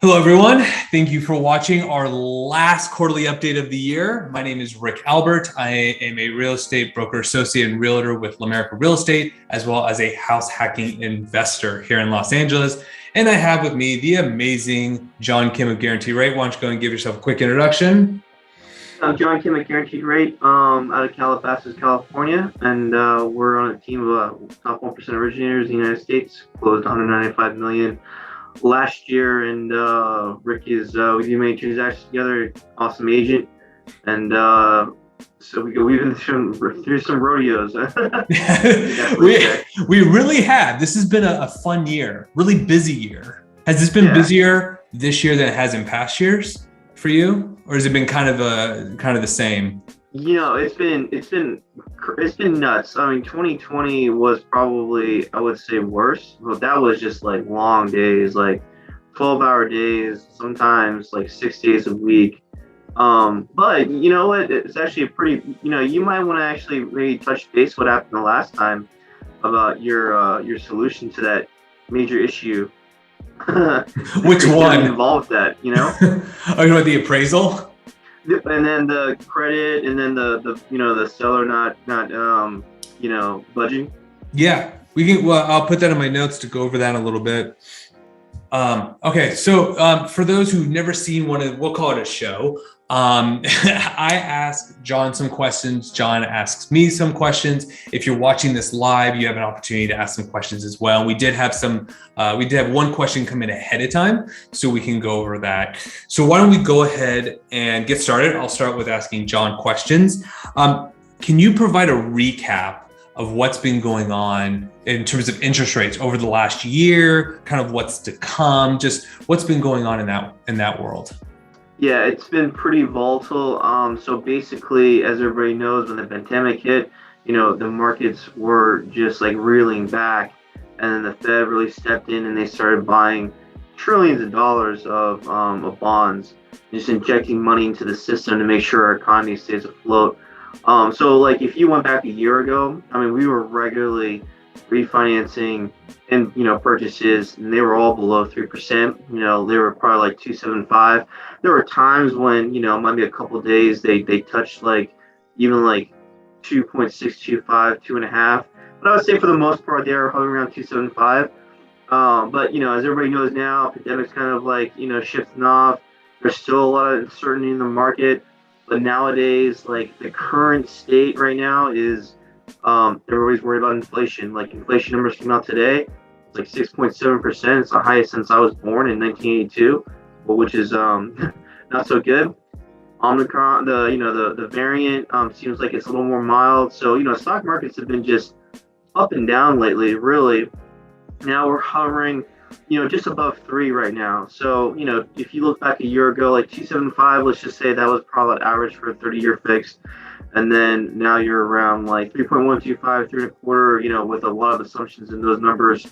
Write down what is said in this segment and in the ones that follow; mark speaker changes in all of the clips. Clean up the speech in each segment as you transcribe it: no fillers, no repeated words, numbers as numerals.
Speaker 1: Hello, everyone. Thank you for watching our last quarterly update of the year. My name is rickbalbert. I am a real estate broker, associate, and realtor with Lamerica Real Estate, as well as a house hacking investor here in Los Angeles. And I have with me the amazing John Kim of Guaranteed Rate. Why don't you go and give yourself a quick introduction?
Speaker 2: I'm John Kim at Guaranteed Rate out of Calabasas, California, and we're on a team of top 1% originators in the United States. Closed 195 million last year, and Rick is we do many transactions together. Awesome agent, and so we've been through some rodeos.
Speaker 1: we really have. This has been a fun year, really busy year. Has this been busier this year than it has in past years for you? Or has it been kind of the same?
Speaker 2: You know, it's been nuts. I mean, 2020 was probably, I would say, worse. But that was just like long days, like 12-hour days, sometimes like 6 days a week. But you know what? It's actually a pretty, you might want to actually maybe touch base what happened the last time about your solution to that major issue.
Speaker 1: Which one?
Speaker 2: Involved that,
Speaker 1: Oh, you know, the appraisal?
Speaker 2: And then the credit, and then the seller not budging.
Speaker 1: Yeah, we can. Well, I'll put that in my notes to go over that a little bit. Okay, so for those who've never seen we'll call it a show. I ask John some questions. John asks me some questions. If you're watching this live, you have an opportunity to ask some questions as well. We did have one question come in ahead of time, so we can go over that. So why don't we go ahead and get started? I'll start with asking John questions. Can you provide a recap of what's been going on in terms of interest rates over the last year, kind of what's to come, just what's been going on in that world?
Speaker 2: Yeah, it's been pretty volatile. So basically, as everybody knows, when the pandemic hit, the markets were just like reeling back, and then the Fed really stepped in and they started buying trillions of dollars of bonds, just injecting money into the system to make sure our economy stays afloat. So like if you went back a year ago, I mean, we were regularly refinancing and purchases, and they were all below 3%. They were probably like 2.75. There were times when might be a couple of days they touched like even like 2.625, 2.5. But I would say for the most part they are hovering around 2.75. But as everybody knows now, pandemic's kind of like shifting off. There's still a lot of uncertainty in the market, but nowadays, like the current state right now is everybody's worried about inflation. Like inflation numbers came out today. It's like 6.7%. It's the highest since I was born in 1982, which is not so good. Omicron, the variant seems like it's a little more mild. So stock markets have been just up and down lately. Really, now we're hovering, just above 3 right now. So if you look back a year ago, like 2.75, let's just say that was probably average for a 30-year fixed. And then now you're around like 3.125, 3.25, with a lot of assumptions in those numbers.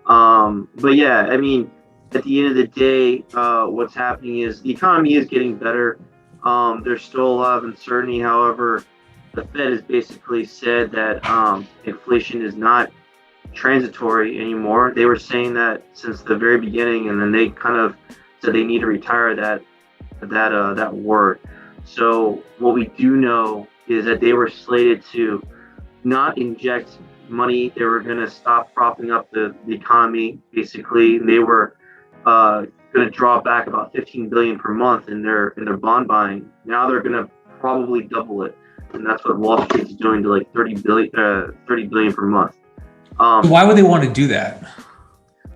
Speaker 2: But yeah, I mean, at the end of the day, what's happening is the economy is getting better. There's still a lot of uncertainty. However, the Fed has basically said that inflation is not transitory anymore. They were saying that since the very beginning, and then they kind of said they need to retire that word. So what we do know is that they were slated to not inject money. They were going to stop propping up the economy. Basically, they were going to draw back about 15 billion per month in their bond buying. Now they're going to probably double it, and that's what Wall Street is doing to like 30 billion per month.
Speaker 1: Why would they want to do that?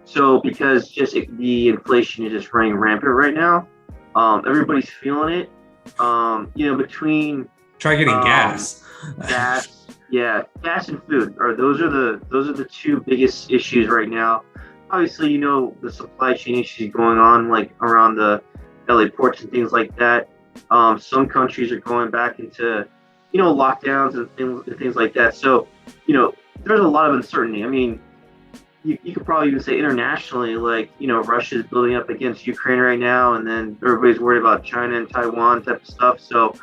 Speaker 2: So because just the inflation is just running rampant right now. Everybody's feeling it. Between
Speaker 1: try getting gas,
Speaker 2: gas and food those are the two biggest issues right now. Obviously, the supply chain issues going on like around the LA ports and things like that. Some countries are going back into lockdowns and things like that. So there's a lot of uncertainty. I mean, you could probably even say internationally, like, Russia's building up against Ukraine right now, and then everybody's worried about China and Taiwan type of stuff. So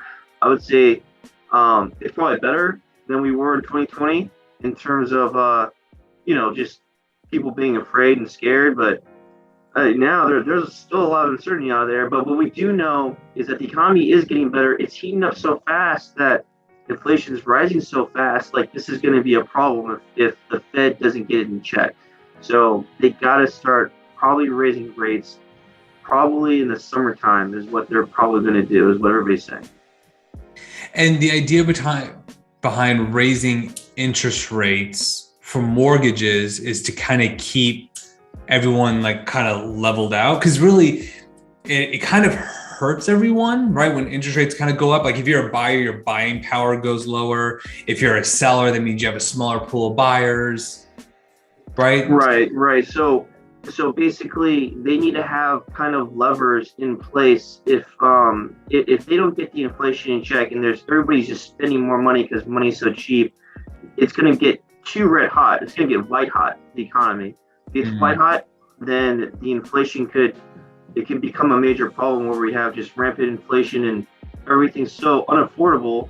Speaker 2: I would say it's probably better than we were in 2020 in terms of, just people being afraid and scared. But Now there's still a lot of uncertainty out there, but what we do know is that the economy is getting better. It's heating up so fast that inflation is rising so fast. Like, this is going to be a problem if the Fed doesn't get it in check. So they got to start probably raising rates, probably in the summertime is what they're probably going to do, is what everybody's saying.
Speaker 1: And the idea behind raising interest rates for mortgages is to kind of keep everyone like kind of leveled out, because really it kind of hurts everyone, right? When interest rates kind of go up, like if you're a buyer, your buying power goes lower. If you're a seller, that means you have a smaller pool of buyers, right?
Speaker 2: Right. So basically they need to have kind of levers in place if they don't get the inflation in check and everybody's just spending more money because money's so cheap, it's going to get too red hot. It's going to get white hot, the economy. If it's white hot, then the inflation could become a major problem where we have just rampant inflation and everything's so unaffordable.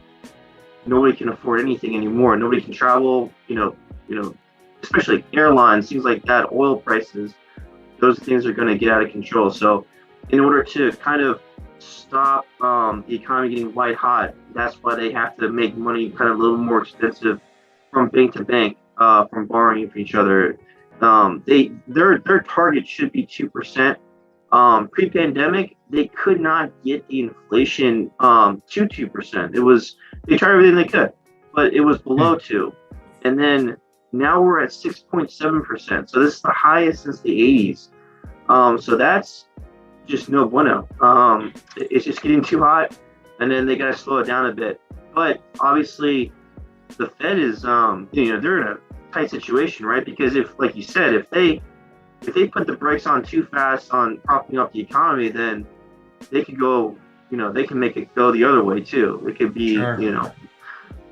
Speaker 2: Nobody can afford anything anymore. Nobody can travel, especially airlines, things like that, oil prices. Those things are going to get out of control. So in order to kind of stop the economy getting white hot, that's why they have to make money kind of a little more expensive from bank to bank, from borrowing from each other. Their target should be 2%. Pre-pandemic, they could not get the inflation to 2%. They tried everything they could, but it was below 2. And then now we're at 6.7%. So this is the highest since the 80s. So that's just no bueno. It's just getting too hot, and then they got to slow it down a bit. But obviously, the Fed is, they're in a tight situation, right? Because like you said, if they put the brakes on too fast on propping up the economy, then they could go, they can make it go the other way too. It could be,
Speaker 1: Sure.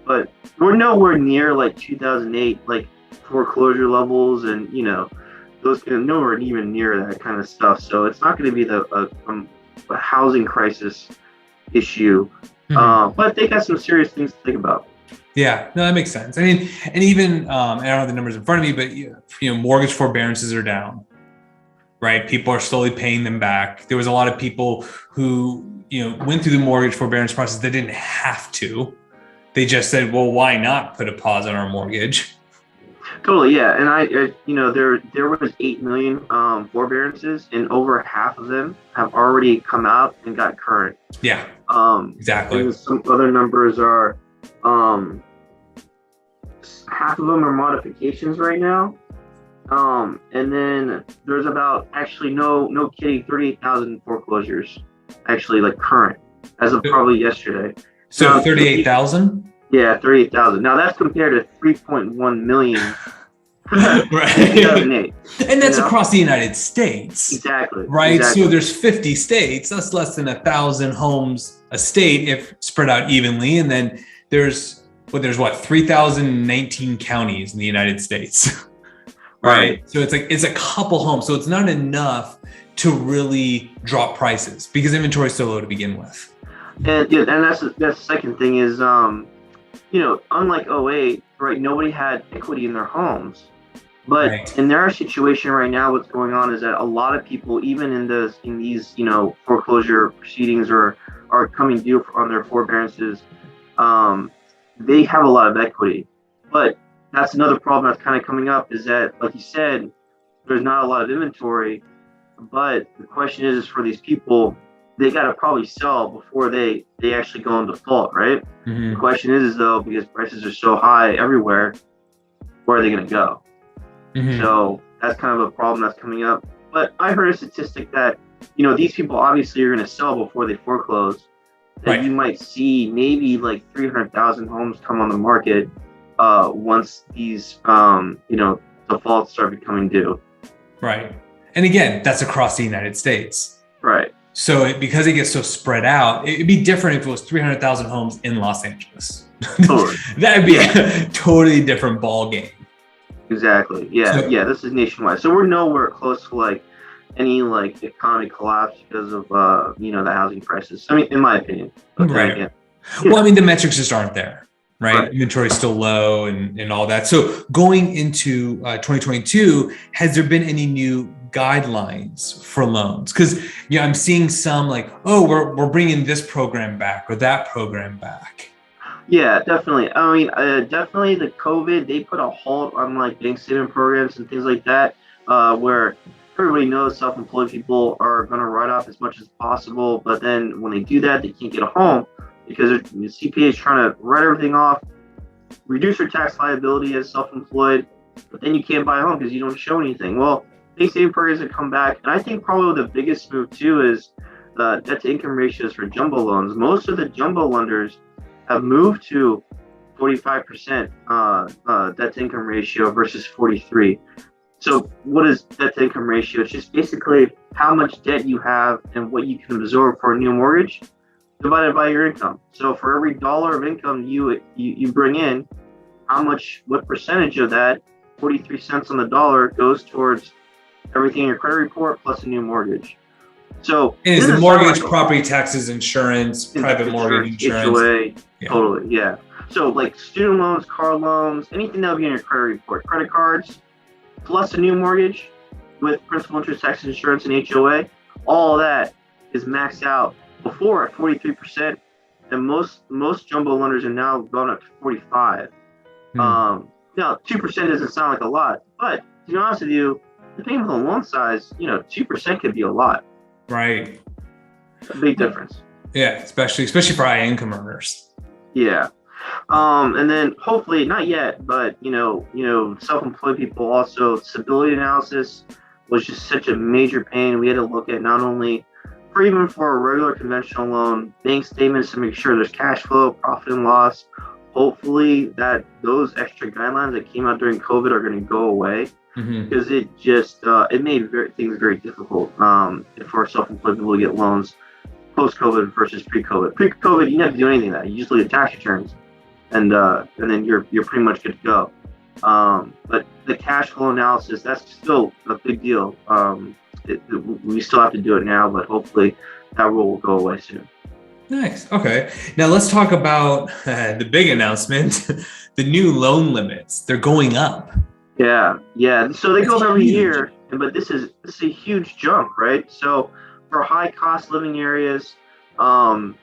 Speaker 2: But we're nowhere near like 2008, like foreclosure levels, and those nowhere even near that kind of stuff. So it's not going to be a housing crisis issue, but they got some serious things to think about.
Speaker 1: Yeah, no, that makes sense. I mean, and even I don't have the numbers in front of me, but mortgage forbearances are down, right? People are slowly paying them back. There was a lot of people who went through the mortgage forbearance process that didn't have to. They just said, well, why not put a pause on our mortgage?
Speaker 2: Totally, yeah. And there was 8 million forbearances, and over half of them have already come out and got current.
Speaker 1: Yeah, exactly.
Speaker 2: And some other numbers are half of them are modifications right now. And then there's about, actually, no kidding, 38,000 foreclosures actually, like, current as of probably yesterday.
Speaker 1: So 38,000?
Speaker 2: Yeah, 38,000. Now that's compared to 3.1 million
Speaker 1: right.
Speaker 2: in 2008.
Speaker 1: And that's across the United States.
Speaker 2: Exactly.
Speaker 1: Right.
Speaker 2: Exactly.
Speaker 1: So there's 50 states. That's less than 1,000 homes a state if spread out evenly. And then there's 3,019 counties in the United States. Right. So it's a couple homes. So it's not enough to really drop prices because inventory is so low to begin with.
Speaker 2: And that's the second thing is, unlike 2008, right, nobody had equity in their homes. But in their situation right now, what's going on is that a lot of people, even in these foreclosure proceedings are coming due on their forbearances, they have a lot of equity. But that's another problem that's kind of coming up, is that, like you said, there's not a lot of inventory. But the question is for these people, they got to probably sell before they actually go in default, right? Mm-hmm. The question is though, because prices are so high everywhere, where are they going to go? Mm-hmm. So that's kind of a problem that's coming up. But I heard a statistic that, these people obviously are going to sell before they foreclose. That you might see maybe like 300,000 homes come on the market once these, defaults start becoming due.
Speaker 1: Right. And again, that's across the United States.
Speaker 2: Right.
Speaker 1: So because it gets so spread out, it'd be different if it was 300,000 homes in Los Angeles. Totally. That'd be a totally different ball game.
Speaker 2: Exactly. Yeah. So, this is nationwide. So we're nowhere close to like any like economic collapse because of the housing crisis. I mean, in my opinion.
Speaker 1: Right. Well, I mean, the metrics just aren't there. Right. Inventory is still low and all that. So going into 2022, has there been any new guidelines for loans? Because I'm seeing some like, oh, we're bringing this program back or that program back.
Speaker 2: Yeah, definitely. I mean, definitely the COVID, they put a halt on like bank statement programs and things like that, where everybody knows self-employed people are going to write off as much as possible. But then when they do that, they can't get a home because the CPA is trying to write everything off, reduce your tax liability as self-employed, but then you can't buy a home because you don't show anything. Well, bank statement programs have come back. And I think probably the biggest move too is debt to income ratios for jumbo loans. Most of the jumbo lenders have moved to 45% debt to income ratio versus 43. So what is debt to income ratio? It's just basically how much debt you have and what you can absorb for a new mortgage divided by your income. So for every dollar of income you bring in, what percentage of that, 43 cents on the dollar, goes towards everything in your credit report plus a new mortgage. So
Speaker 1: and is the mortgage, property taxes, insurance, private mortgage insurance?
Speaker 2: HOA, totally, yeah. So like student loans, car loans, anything that'll be in your credit report, credit cards, plus a new mortgage with principal, interest, taxes, insurance, and HOA, all that is maxed out before at 43%, and most jumbo lenders are now going up to 45. Now 2% doesn't sound like a lot, but to be honest with you, depending on the loan size, 2% could be a lot.
Speaker 1: Right.
Speaker 2: A big difference.
Speaker 1: Yeah, especially for high income earners.
Speaker 2: Yeah. And then hopefully, not yet, but self-employed people also, stability analysis was just such a major pain. We had to look at not only even for a regular conventional loan, bank statements to make sure there's cash flow, profit and loss. Hopefully that those extra guidelines that came out during COVID are going to go away. Because it just it made things very difficult for self-employed people to get loans post-COVID versus pre-COVID. Pre-COVID, you didn't have to do anything like that. You just look at tax returns, and then you're pretty much good to go. But the cash flow analysis, that's still a big deal. We still have to do it now, but hopefully that rule will go away soon.
Speaker 1: Nice. Okay. Now let's talk about the big announcement: the new loan limits. They're going up.
Speaker 2: Yeah. So they go up every year, but this is a huge jump, right? So for high cost living areas, so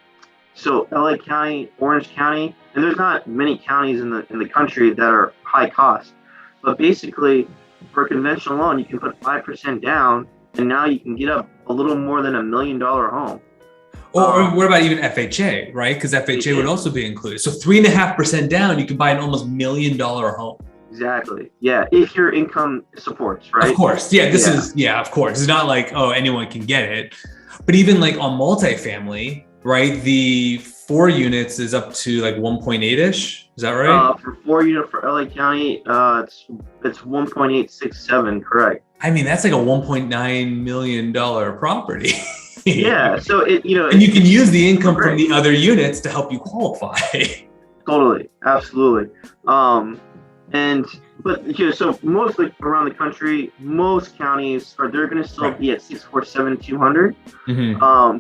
Speaker 2: LA County, Orange County, and there's not many counties in the country that are high cost, but basically for a conventional loan, you can put 5% down, and now you can get up a little more than $1 million home.
Speaker 1: Or what about even FHA, right? Because FHA would also be included. So 3.5% down, you can buy an almost $1 million home.
Speaker 2: Exactly. Yeah. If your income supports, right?
Speaker 1: Of course. Yeah. Of course. It's not like, oh, anyone can get it. But even like on multifamily, right? The 4 units is up to like 1.8-ish. Is that right?
Speaker 2: For 4 unit for LA County, it's 1.867. Correct.
Speaker 1: I mean, that's like a $1.9 million property.
Speaker 2: Yeah. So and
Speaker 1: you can use the income from the other units to help you qualify.
Speaker 2: Totally. Absolutely. So mostly around the country, most counties they're going to still be at 647,200.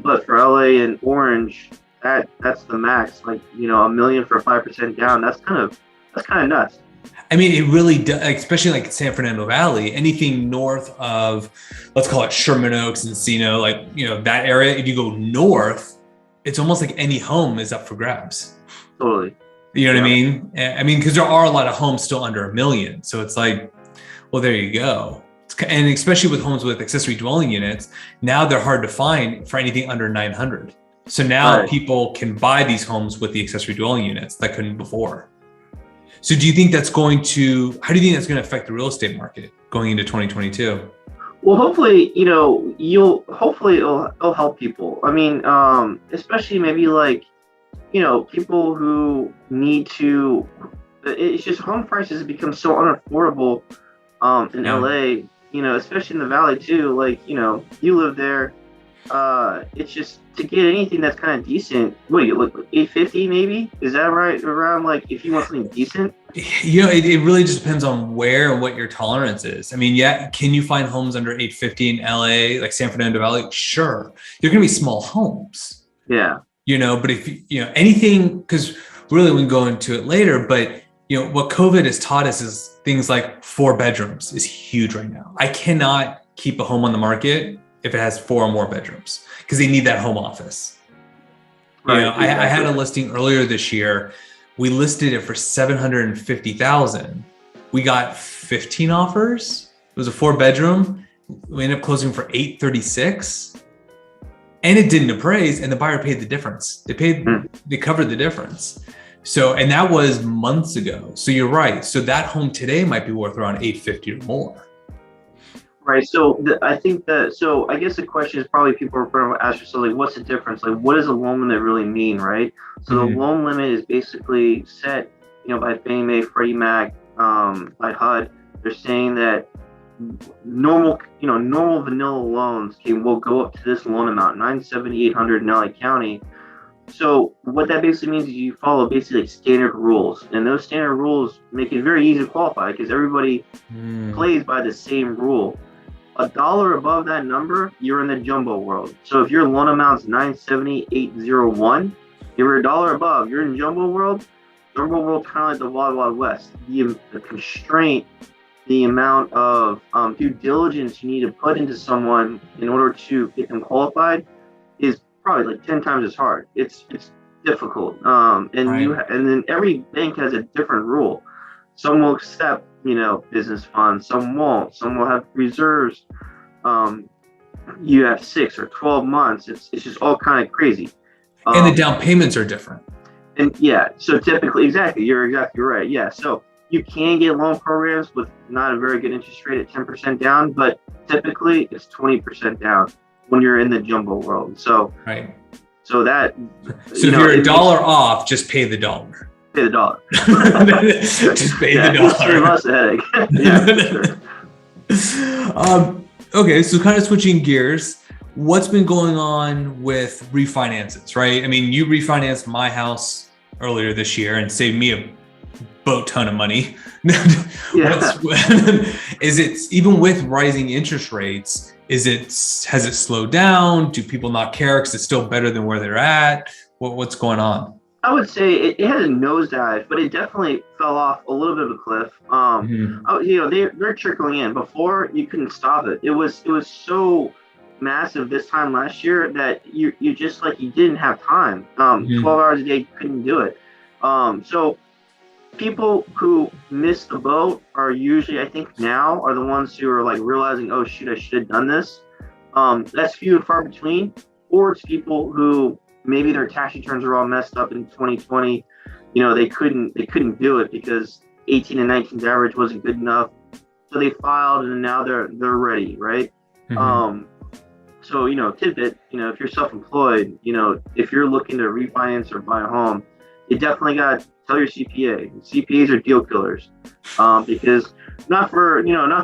Speaker 2: But for LA and Orange, that's the max. Like $1 million for 5% down. That's kind of nuts.
Speaker 1: I mean, it really does, especially like San Fernando Valley. Anything north of, let's call it Sherman Oaks, Encino, that area. If you go north, it's almost like any home is up for grabs.
Speaker 2: Totally.
Speaker 1: You know what I mean? I mean, because there are a lot of homes still under $1 million. So it's like, well, there you go. And especially with homes with accessory dwelling units, now they're hard to find for anything under 900. So now people can buy these homes with the accessory dwelling units that couldn't before. So do you think how do you think that's going to affect the real estate market going into 2022?
Speaker 2: Well, hopefully, it'll help people. I mean, especially maybe like, people who need to, it's just home prices have become so unaffordable in LA, especially in the Valley too. Like, you live there. It's just to get anything that's kind of decent. What, you look $850 maybe? Is that right? Around like if you want something decent?
Speaker 1: It really just depends on where and what your tolerance is. I mean, can you find homes under $850 in LA, like San Fernando Valley? Sure. They're going to be small homes.
Speaker 2: Yeah.
Speaker 1: But if anything, because really we can go into it later, but what COVID has taught us is things like 4 bedrooms is huge right now. I cannot keep a home on the market if it has 4 or more bedrooms because they need that home office.
Speaker 2: Right,
Speaker 1: exactly. I had a listing earlier this year. We listed it for $750,000. We got 15 offers. It was a 4 bedroom. We ended up closing for $836, and it didn't appraise. And the buyer paid the difference. They covered the difference. So, and that was months ago. So you're right. So that home today might be worth around $850 or more.
Speaker 2: Right. So I think that, so I guess the question is probably people are going to ask themselves, like, what's the difference? Like, what does a loan limit really mean, right? So the loan limit is basically set, by Fannie Mae, Freddie Mac, by HUD. They're saying that normal vanilla loans will go up to this loan amount, $970,800 in LA County. So what that basically means is you follow basically like standard rules, and those standard rules make it very easy to qualify because everybody plays by the same rule. $1 above that number, you're in the jumbo world. So if your loan amount's $970,801, you're $1 above, you're in jumbo world. Jumbo world kind of like the Wild Wild West. The constraint, the amount of due diligence you need to put into someone in order to get them qualified is probably like 10 times as hard. It's difficult. And then every bank has a different rule. Some will accept, business funds, some won't. Some will have reserves. You have 6 or 12 months. It's just all kind of crazy.
Speaker 1: And the down payments are different.
Speaker 2: And so typically, you're exactly right. Yeah. So you can get loan programs with not a very good interest rate at 10% down, but typically it's 20% down when you're in the jumbo world. So
Speaker 1: right.
Speaker 2: So that.
Speaker 1: So if you're $1 off, just pay the dollar.
Speaker 2: Pay the dollar.
Speaker 1: Just pay the dollar.
Speaker 2: It's a headache. Yeah, for sure.
Speaker 1: Okay, so kind of switching gears. What's been going on with refinances, right? I mean, you refinanced my house earlier this year and saved me a boat ton of money. Is it, even with rising interest rates, has it slowed down? Do people not care because it's still better than where they're at? What's going on?
Speaker 2: I would say it had a nosedive, but it definitely fell off a little bit of a cliff. They're trickling in. Before, you couldn't stop it. It was so massive this time last year that you just like, you didn't have time. 12 hours a day, you couldn't do it. So people who missed the boat are usually, I think now, are the ones who are like realizing, oh shoot, I should have done this. That's few and far between. Or it's people who maybe their tax returns are all messed up in 2020. They couldn't do it because 18 and 19's average wasn't good enough. So they filed and now they're ready, right? So, tidbit, if you're self-employed, if you're looking to refinance or buy a home, you definitely got to tell your CPA. CPAs are deal killers, because not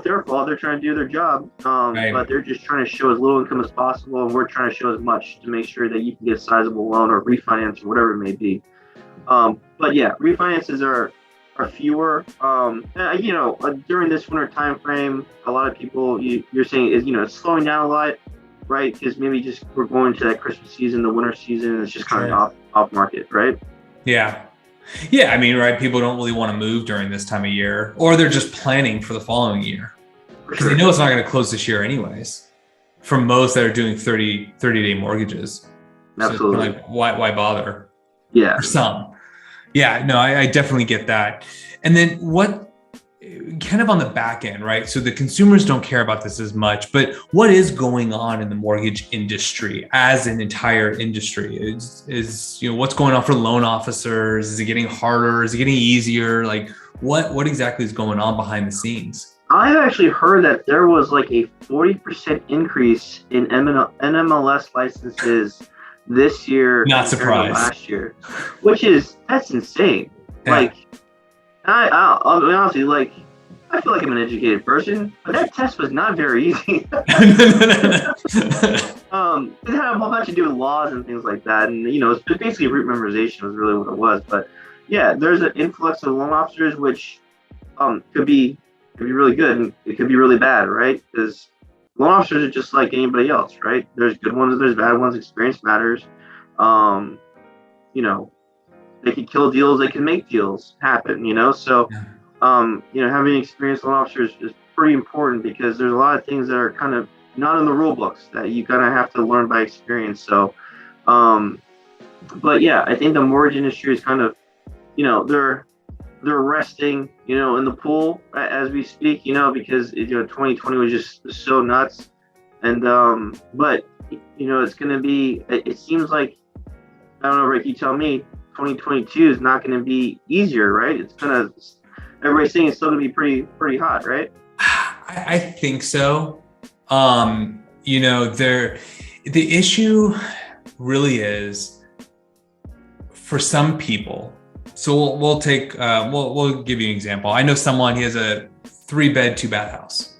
Speaker 2: their fault. They're trying to do their job, but they're just trying to show as little income as possible, and we're trying to show as much to make sure that you can get a sizable loan or refinance or whatever it may be. But yeah, refinances are fewer. During this winter time frame, a lot of people you're saying is it's slowing down a lot, right? Because maybe just we're going to that Christmas season, the winter season, and it's just kind of off market, right?
Speaker 1: Yeah. I mean, right. People don't really want to move during this time of year, or they're just planning for the following year because they know it's not going to close this year anyways. For most that are doing 30-day mortgages.
Speaker 2: Absolutely.
Speaker 1: So like, why bother?
Speaker 2: Yeah.
Speaker 1: For some. Yeah, no, I definitely get that. And then what kind of on the back end, right? So the consumers don't care about this as much, but what is going on in the mortgage industry as an entire industry? Is what's going on for loan officers? Is it getting harder? Is it getting easier? Like what exactly is going on behind the scenes?
Speaker 2: I've actually heard that there was like a 40% increase in NMLS licenses this year.
Speaker 1: Not surprised.
Speaker 2: Last year, that's insane.
Speaker 1: Yeah.
Speaker 2: Like, I'll be honest with you, like, I feel like I'm an educated person, but that test was not very easy. It had a whole bunch to do with laws and things like that, and it's basically root memorization was really what it was. But yeah, there's an influx of loan officers, which could be really good, and it could be really bad, right? Because loan officers are just like anybody else, right? There's good ones, there's bad ones. Experience matters. they can kill deals, they can make deals happen, So,
Speaker 1: Yeah.
Speaker 2: having an experienced loan officer is pretty important because there's a lot of things that are kind of not in the rule books that you kind of have to learn by experience. So, but yeah, I think the mortgage industry is kind of, they're resting, in the pool as we speak, because 2020 was just so nuts, and but it's going to be. It seems like, I don't know, Rick, you tell me, 2022 is not going to be easier, right? It's gonna. Everybody's saying it's still going to be pretty hot, right?
Speaker 1: I think so. The issue really is for some people. So we'll take, we'll give you an example. I know someone, he has a 3-bed, 2-bath house.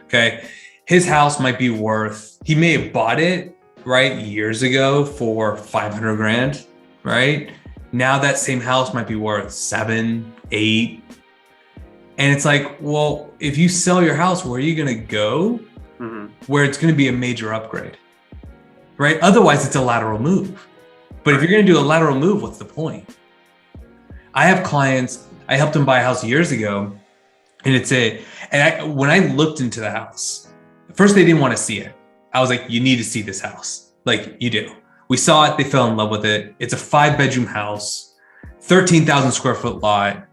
Speaker 1: Okay. His house might be worth, he may have bought it, right, years ago for 500 grand, right? Now that same house might be worth 7, 8. And it's like, well, if you sell your house, where are you going to go? Mm-hmm. Where it's going to be a major upgrade, right? Otherwise, it's a lateral move. But if you're going to do a lateral move, what's the point? I have clients, I helped them buy a house years ago, and when I looked into the house, first they didn't want to see it. I was like, you need to see this house. Like, you do. We saw it, they fell in love with it. It's a 5-bedroom house, 13,000 square foot lot.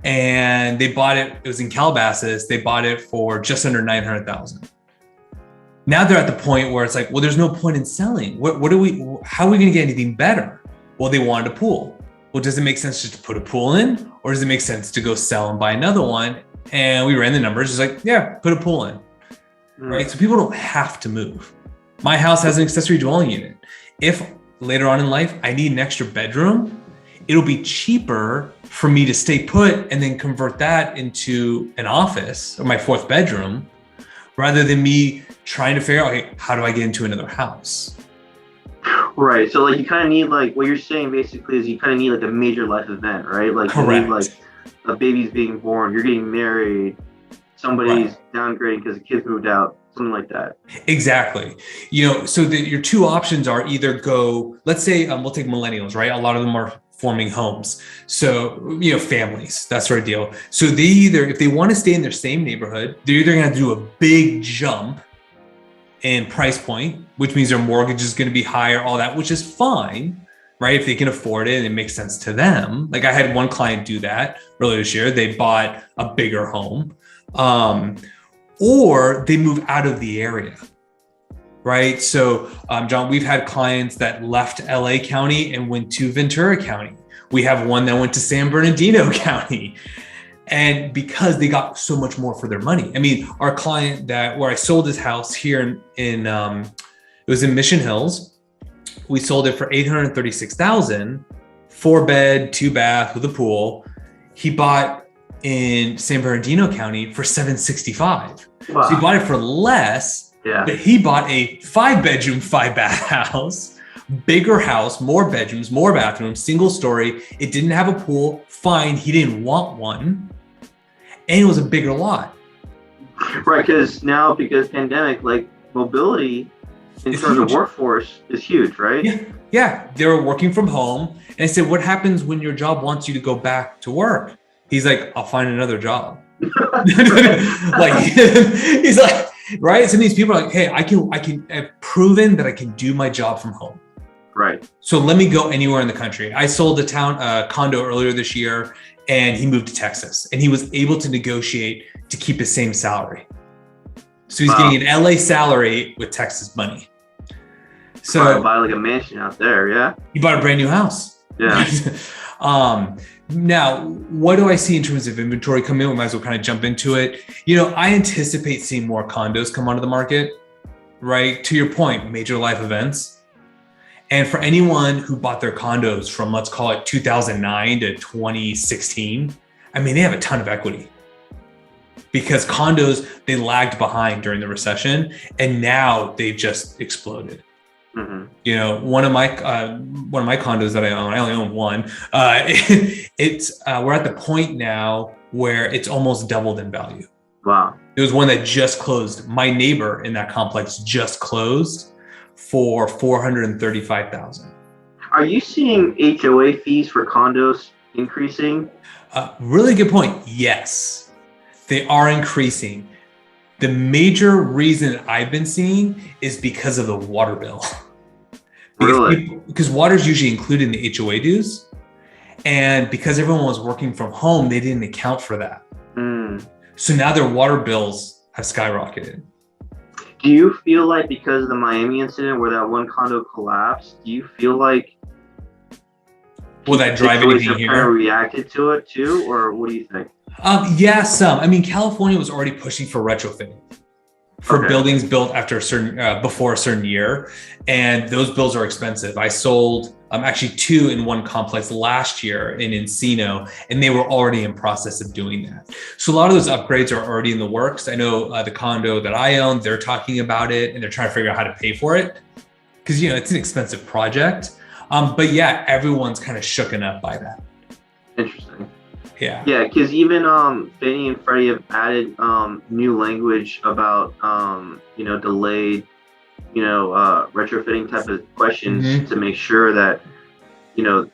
Speaker 1: And they bought it, it was in Calabasas, they bought it for just under 900,000. Now they're at the point where it's like, well, there's no point in selling. How are we going to get anything better? Well, they wanted a pool. Well, does it make sense just to put a pool in, or does it make sense to go sell and buy another one? And we ran the numbers. It's like, yeah, put a pool in, right? So people don't have to move. My house has an accessory dwelling unit. If later on in life, I need an extra bedroom, it'll be cheaper for me to stay put and then convert that into an office or my 4th bedroom, rather than me trying to figure out, hey, how do I get into another house?
Speaker 2: Right. So like you kind of need, like, what you're saying basically is you kind of need like a major life event, right? Like
Speaker 1: Correct.
Speaker 2: You need, like, a baby's being born, you're getting married, somebody's downgrading because the kids moved out, something like that.
Speaker 1: Exactly. So your two options are either go, let's say, we'll take millennials, right? A lot of them are forming homes. So, families, that sort of deal. So they either, if they want to stay in their same neighborhood, they're either going to do a big jump in price point, which means their mortgage is going to be higher, all that, which is fine, right? If they can afford it and it makes sense to them. Like I had one client do that earlier this year. They bought a bigger home, or they move out of the area, right? So, John, we've had clients that left LA County and went to Ventura County. We have one that went to San Bernardino County. And because they got so much more for their money. I mean, our client where I sold his house here in it was in Mission Hills. We sold it for $836,000, 4-bed, 2-bath with a pool. He bought in San Bernardino County for $765,000. Wow. So he bought it for less. Yeah. But he bought a 5-bedroom, 5-bath house, bigger house, more bedrooms, more bathrooms, single story. It didn't have a pool. Fine. He didn't want one. And it was a bigger lot.
Speaker 2: Right. Because pandemic, like mobility in terms of workforce is huge, right?
Speaker 1: Yeah. They were working from home. And I said, what happens when your job wants you to go back to work? He's like, I'll find another job. Like, he's like, right? Some of these people are like, hey, I've proven that I can do my job from home.
Speaker 2: Right.
Speaker 1: So let me go anywhere in the country. I sold a condo earlier this year, and he moved to Texas, and he was able to negotiate to keep his same salary. So he's getting an LA salary with Texas money. So
Speaker 2: probably buy like a mansion out there. Yeah.
Speaker 1: He bought a brand new house.
Speaker 2: Yeah.
Speaker 1: Now, what do I see in terms of inventory coming in? We might as well kind of jump into it. I anticipate seeing more condos come onto the market, right? To your point, major life events. And for anyone who bought their condos from, let's call it 2009 to 2016, I mean, they have a ton of equity because condos, they lagged behind during the recession, and now they've just exploded. Mm-hmm. One of my condos that I only own one. We're at the point now where it's almost doubled in value.
Speaker 2: Wow.
Speaker 1: There was one that just closed. My neighbor in that complex just closed for $435,000.
Speaker 2: Are you seeing HOA fees for condos increasing?
Speaker 1: Really good point. Yes, they are increasing. The major reason I've been seeing is because of the water bill.
Speaker 2: Really?
Speaker 1: Because water is usually included in the HOA dues. And because everyone was working from home, they didn't account for that. So now their water bills have skyrocketed.
Speaker 2: Do you feel like because of the Miami incident where that one condo collapsed, do you feel like
Speaker 1: Will that drive anything
Speaker 2: have
Speaker 1: here?
Speaker 2: kind of reacted to it too, or what do you think?
Speaker 1: Yeah, some. I mean, California was already pushing for retrofitting for buildings built after a certain before a certain year, and those bills are expensive. I sold actually 2 in one complex last year in Encino, and they were already in process of doing that. So a lot of those upgrades are already in the works. I know the condo that I own, they're talking about it, and they're trying to figure out how to pay for it because it's an expensive project. But yeah, everyone's kind of shooken up by that.
Speaker 2: Interesting.
Speaker 1: Yeah.
Speaker 2: Yeah, because even Fannie and Freddie have added new language about delayed retrofitting type of questions to make sure that the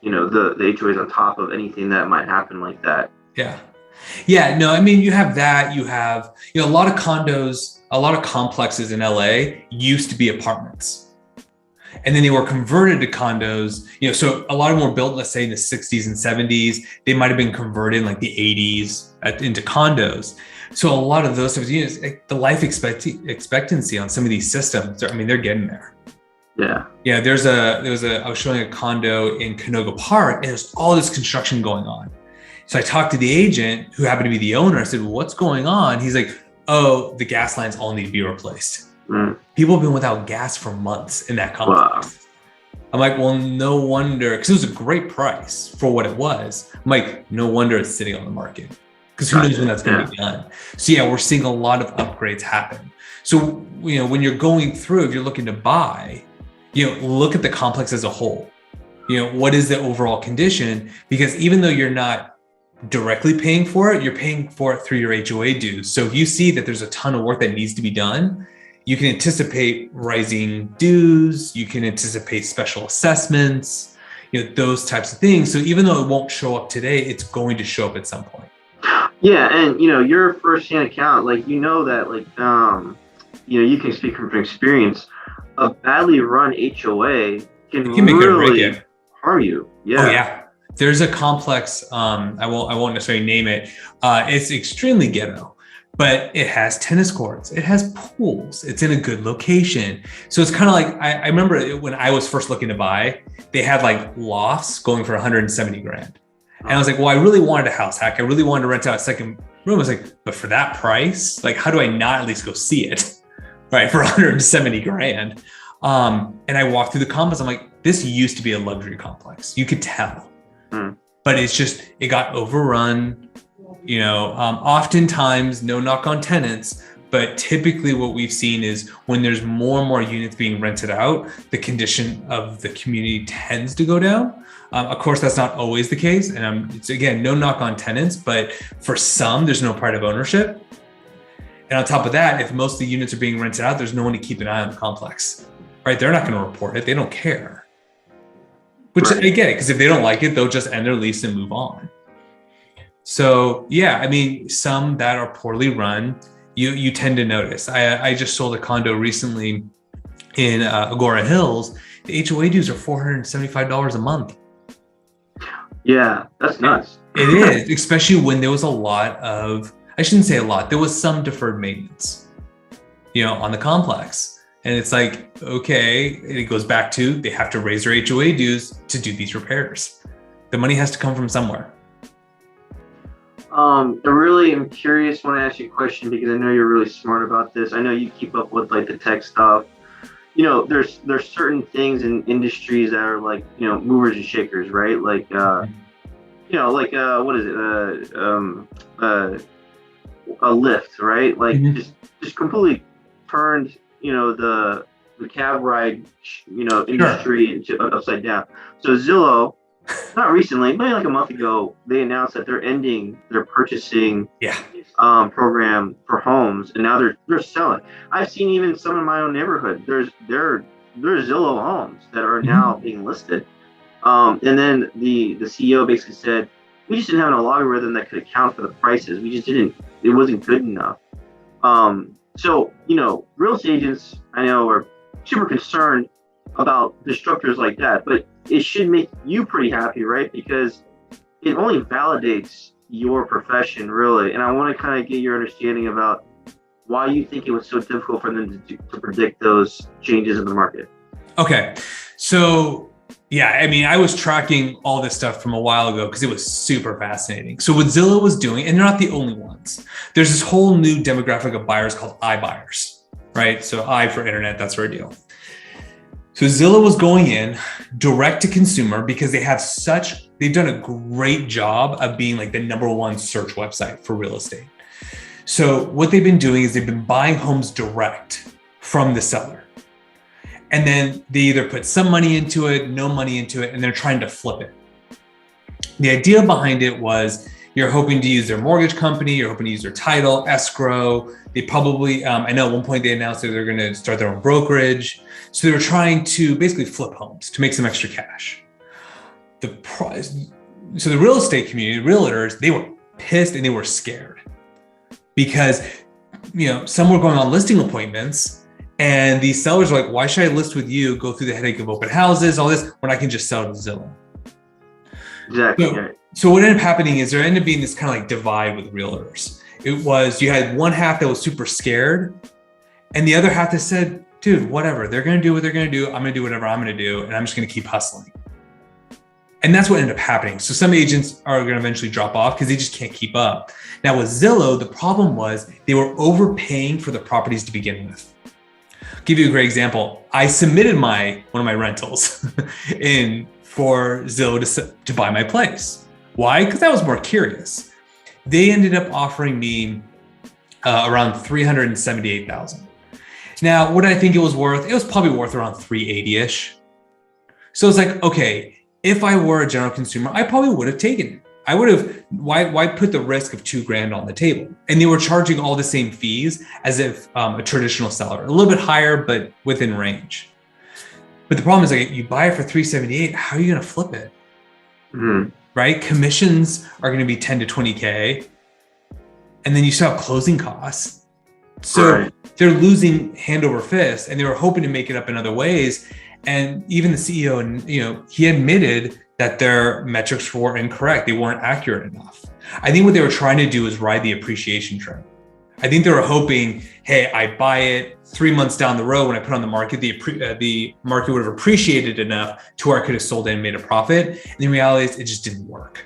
Speaker 2: HOA is on top of anything that might happen like that.
Speaker 1: Yeah, no, I mean, you have that, you have a lot of condos, a lot of complexes in LA used to be apartments. And then they were converted to condos, so a lot of them were built, let's say in the 60s and 70s. They might have been converted in like the 80s into condos. So a lot of those types of units, the life expectancy on some of these systems, I mean, they're getting there. Yeah. I was showing a condo in Canoga Park, and there's all this construction going on. So I talked to the agent who happened to be the owner. I said, well, what's going on? He's like, oh, the gas lines all need to be replaced. People have been without gas for months in that complex. Wow. I'm like, well, no wonder, because it was a great price for what it was. I'm like, no wonder it's sitting on the market, because who knows when that's going to be done. So yeah, we're seeing a lot of upgrades happen. So when you're going through, if you're looking to buy, look at the complex as a whole. What is the overall condition? Because even though you're not directly paying for it, you're paying for it through your HOA dues. So if you see that there's a ton of work that needs to be done, you can anticipate rising dues, you can anticipate special assessments, those types of things. So even though it won't show up today, it's going to show up at some point.
Speaker 2: Yeah, and your firsthand account, like that, you can speak from experience. A badly run HOA can really harm you. Yeah.
Speaker 1: Oh yeah. There's a complex, I won't necessarily name it. It's extremely ghetto, but it has tennis courts, it has pools, it's in a good location. So it's kind of like, I remember when I was first looking to buy, they had like lofts going for 170 grand. And I was like, well, I really wanted a house hack. I really wanted to rent out a second room. I was like, but for that price, like, how do I not at least go see it? Right, for 170 grand. And I walked through the complex. I'm like, this used to be a luxury complex. You could tell, but it got overrun. Oftentimes, no knock on tenants, but typically what we've seen is when there's more and more units being rented out, the condition of the community tends to go down. Of course, that's not always the case. And it's, again, no knock on tenants, but for some, there's no pride of ownership. And on top of that, if most of the units are being rented out, there's no one to keep an eye on the complex, right? They're not going to report it. They don't care. Which I get it, because if they don't like it, they'll just end their lease and move on. So yeah, I mean, some that are poorly run, you tend to notice. I just sold a condo recently in Agora Hills. The HOA dues are $475 a month.
Speaker 2: Yeah, that's nuts.
Speaker 1: It is, especially when there was a lot of, I shouldn't say a lot, there was some deferred maintenance, on the complex. And it's like, okay, it goes back to, they have to raise their HOA dues to do these repairs. The money has to come from somewhere.
Speaker 2: I really am curious when I ask you a question, because I know you're really smart about this. I know you keep up with like the tech stuff. There's certain things in industries that are like, movers and shakers, right? Like, what is it? A lift, right? Like just completely turned, the cab ride, industry into upside down. So Zillow, not recently, but like a month ago, they announced that they're ending their purchasing program for homes, and now they're selling. I've seen even some in my own neighborhood. They're there's Zillow homes that are now being listed. And then the CEO basically said, we just didn't have an algorithm that could account for the prices. We just didn't, it wasn't good enough. So, real estate agents, I know, are super concerned about disruptors like that, but it should make you pretty happy, right? Because it only validates your profession, really. And I want to kind of get your understanding about why you think it was so difficult for them to predict those changes in the market.
Speaker 1: Okay. So, yeah, I mean, I was tracking all this stuff from a while ago because it was super fascinating. So what Zillow was doing, and they're not the only ones, there's this whole new demographic of buyers called iBuyers, right? So I for internet, that's their deal. So Zillow was going in direct to consumer because they've done a great job of being like the #1 search website for real estate. So what they've been doing is they've been buying homes direct from the seller. And then they either put some money into it, no money into it, and they're trying to flip it. The idea behind it was you're hoping to use their mortgage company, you're hoping to use their title, escrow. They probably, I know at one point they announced that they're going to start their own brokerage. So they were trying to basically flip homes to make some extra cash. So the real estate community, realtors, they were pissed and they were scared because, some were going on listing appointments. And these sellers are like, why should I list with you, go through the headache of open houses, all this, when I can just sell to Zillow?
Speaker 2: Exactly.
Speaker 1: So what ended up happening is there ended up being this kind of like divide with realtors. It was, you had one half that was super scared and the other half that said, dude, whatever, they're going to do what they're going to do. I'm going to do whatever I'm going to do. And I'm just going to keep hustling. And that's what ended up happening. So some agents are going to eventually drop off because they just can't keep up. Now with Zillow, the problem was they were overpaying for the properties to begin with. Give you a great example. I submitted one of my rentals for Zillow to buy my place. Why? Because I was more curious. They ended up offering me around $378,000. Now, what did I think it was worth? It was probably worth around $380-ish. So it's like, okay, if I were a general consumer, I probably would have taken it. I would have, why put the risk of $2,000 on the table? And they were charging all the same fees as if a traditional seller, a little bit higher, but within range. But the problem is like, you buy it for $378, how are you going to flip it? Right? Commissions are going to be 10 to 20K. And then you still have closing costs. So they're losing hand over fist and they were hoping to make it up in other ways. And even the CEO, he admitted that their metrics were incorrect. They weren't accurate enough. I think what they were trying to do is ride the appreciation trend. I think they were hoping, hey, I buy it 3 months down the road when I put it on the market, the market would have appreciated enough to where I could have sold it and made a profit. And the reality is it just didn't work.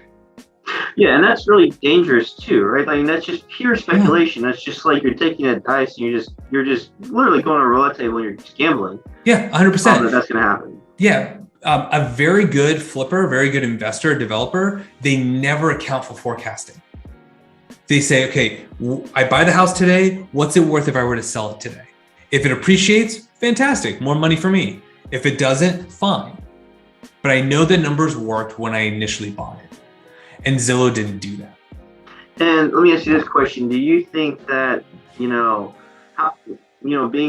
Speaker 2: Yeah, and that's really dangerous too, right? I mean, that's just pure speculation. That's just like you're taking a dice and you're just literally going on a roulette table and you're just gambling.
Speaker 1: Yeah, 100%.
Speaker 2: That's going to happen.
Speaker 1: Yeah. A very good flipper, very good investor, developer, they never account for forecasting. They say, okay, I buy the house today. What's it worth if I were to sell it today? If it appreciates, fantastic, more money for me. If it doesn't, fine. But I know the numbers worked when I initially bought it. And Zillow didn't do that.
Speaker 2: And let me ask you this question. Do you think that, being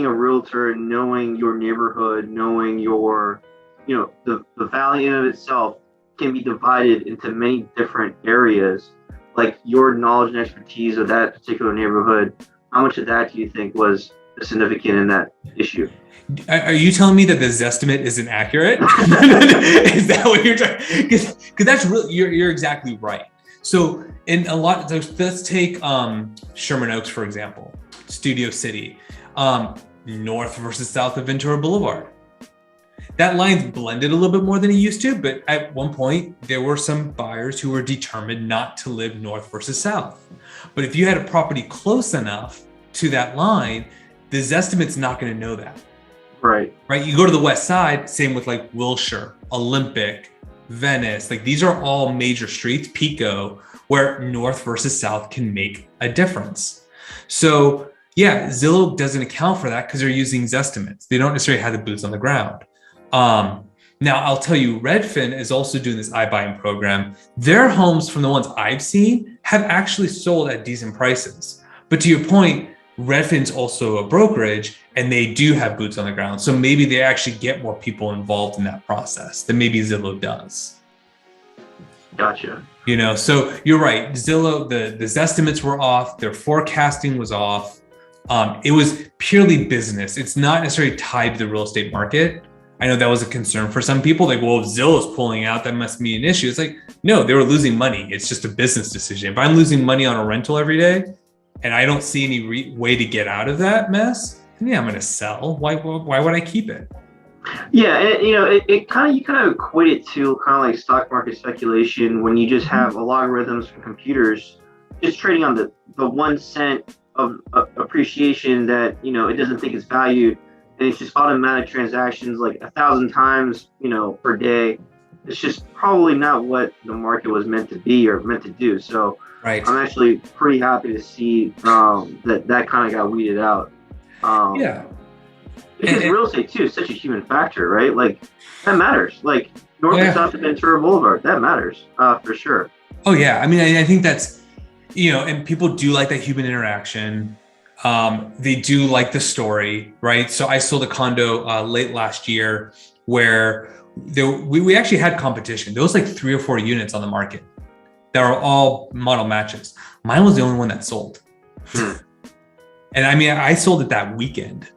Speaker 2: a realtor, knowing your neighborhood, knowing your the value of itself can be divided into many different areas, like your knowledge and expertise of that particular neighborhood, how much of that do you think was significant in that issue?
Speaker 1: Are you telling me that the Zestimate isn't accurate? Is that what you're trying? Because that's really, you're exactly right. So in a lot, let's take Sherman Oaks, for example, Studio City, north versus south of Ventura Boulevard. That line's blended a little bit more than it used to, but at one point, there were some buyers who were determined not to live north versus south. But if you had a property close enough to that line, the Zestimate's not going to know that. Right. You go to the west side, same with like Wilshire, Olympic, Venice. Like these are all major streets, Pico, where north versus south can make a difference. So yeah, Zillow doesn't account for that because they're using Zestimates. They don't necessarily have the boots on the ground. Now I'll tell you, Redfin is also doing this iBuying program. Their homes, from the ones I've seen, have actually sold at decent prices. But to your point, Redfin's also a brokerage, and they do have boots on the ground. So maybe they actually get more people involved in that process than maybe Zillow does.
Speaker 2: Gotcha.
Speaker 1: So you're right. Zillow, the estimates were off. Their forecasting was off. It was purely business. It's not necessarily tied to the real estate market. I know that was a concern for some people. Like, well, if Zillow's pulling out, that must be an issue. It's like, no, they were losing money. It's just a business decision. If I'm losing money on a rental every day and I don't see any way to get out of that mess, then yeah, I'm going to sell. Why would I keep it?
Speaker 2: Yeah, and you kind of equate it to kind of like stock market speculation when you just have logarithms from computers just trading on the 1 cent of appreciation that it doesn't think it's valued, and it's just automatic transactions like 1,000 times per day. It's just probably not what the market was meant to be or meant to do. So
Speaker 1: right.
Speaker 2: I'm actually pretty happy to see that kind of got weeded out.
Speaker 1: Yeah.
Speaker 2: Because real estate too is such a human factor, right? Like that matters. Like north and south of Ventura Boulevard, that matters for sure.
Speaker 1: Oh yeah, I mean, I think that's and people do like that human interaction. They do like the story, right? So I sold a condo late last year where we actually had competition. There was like 3 or 4 units on the market that were all model matches. Mine was the only one that sold. And I mean, I sold it that weekend.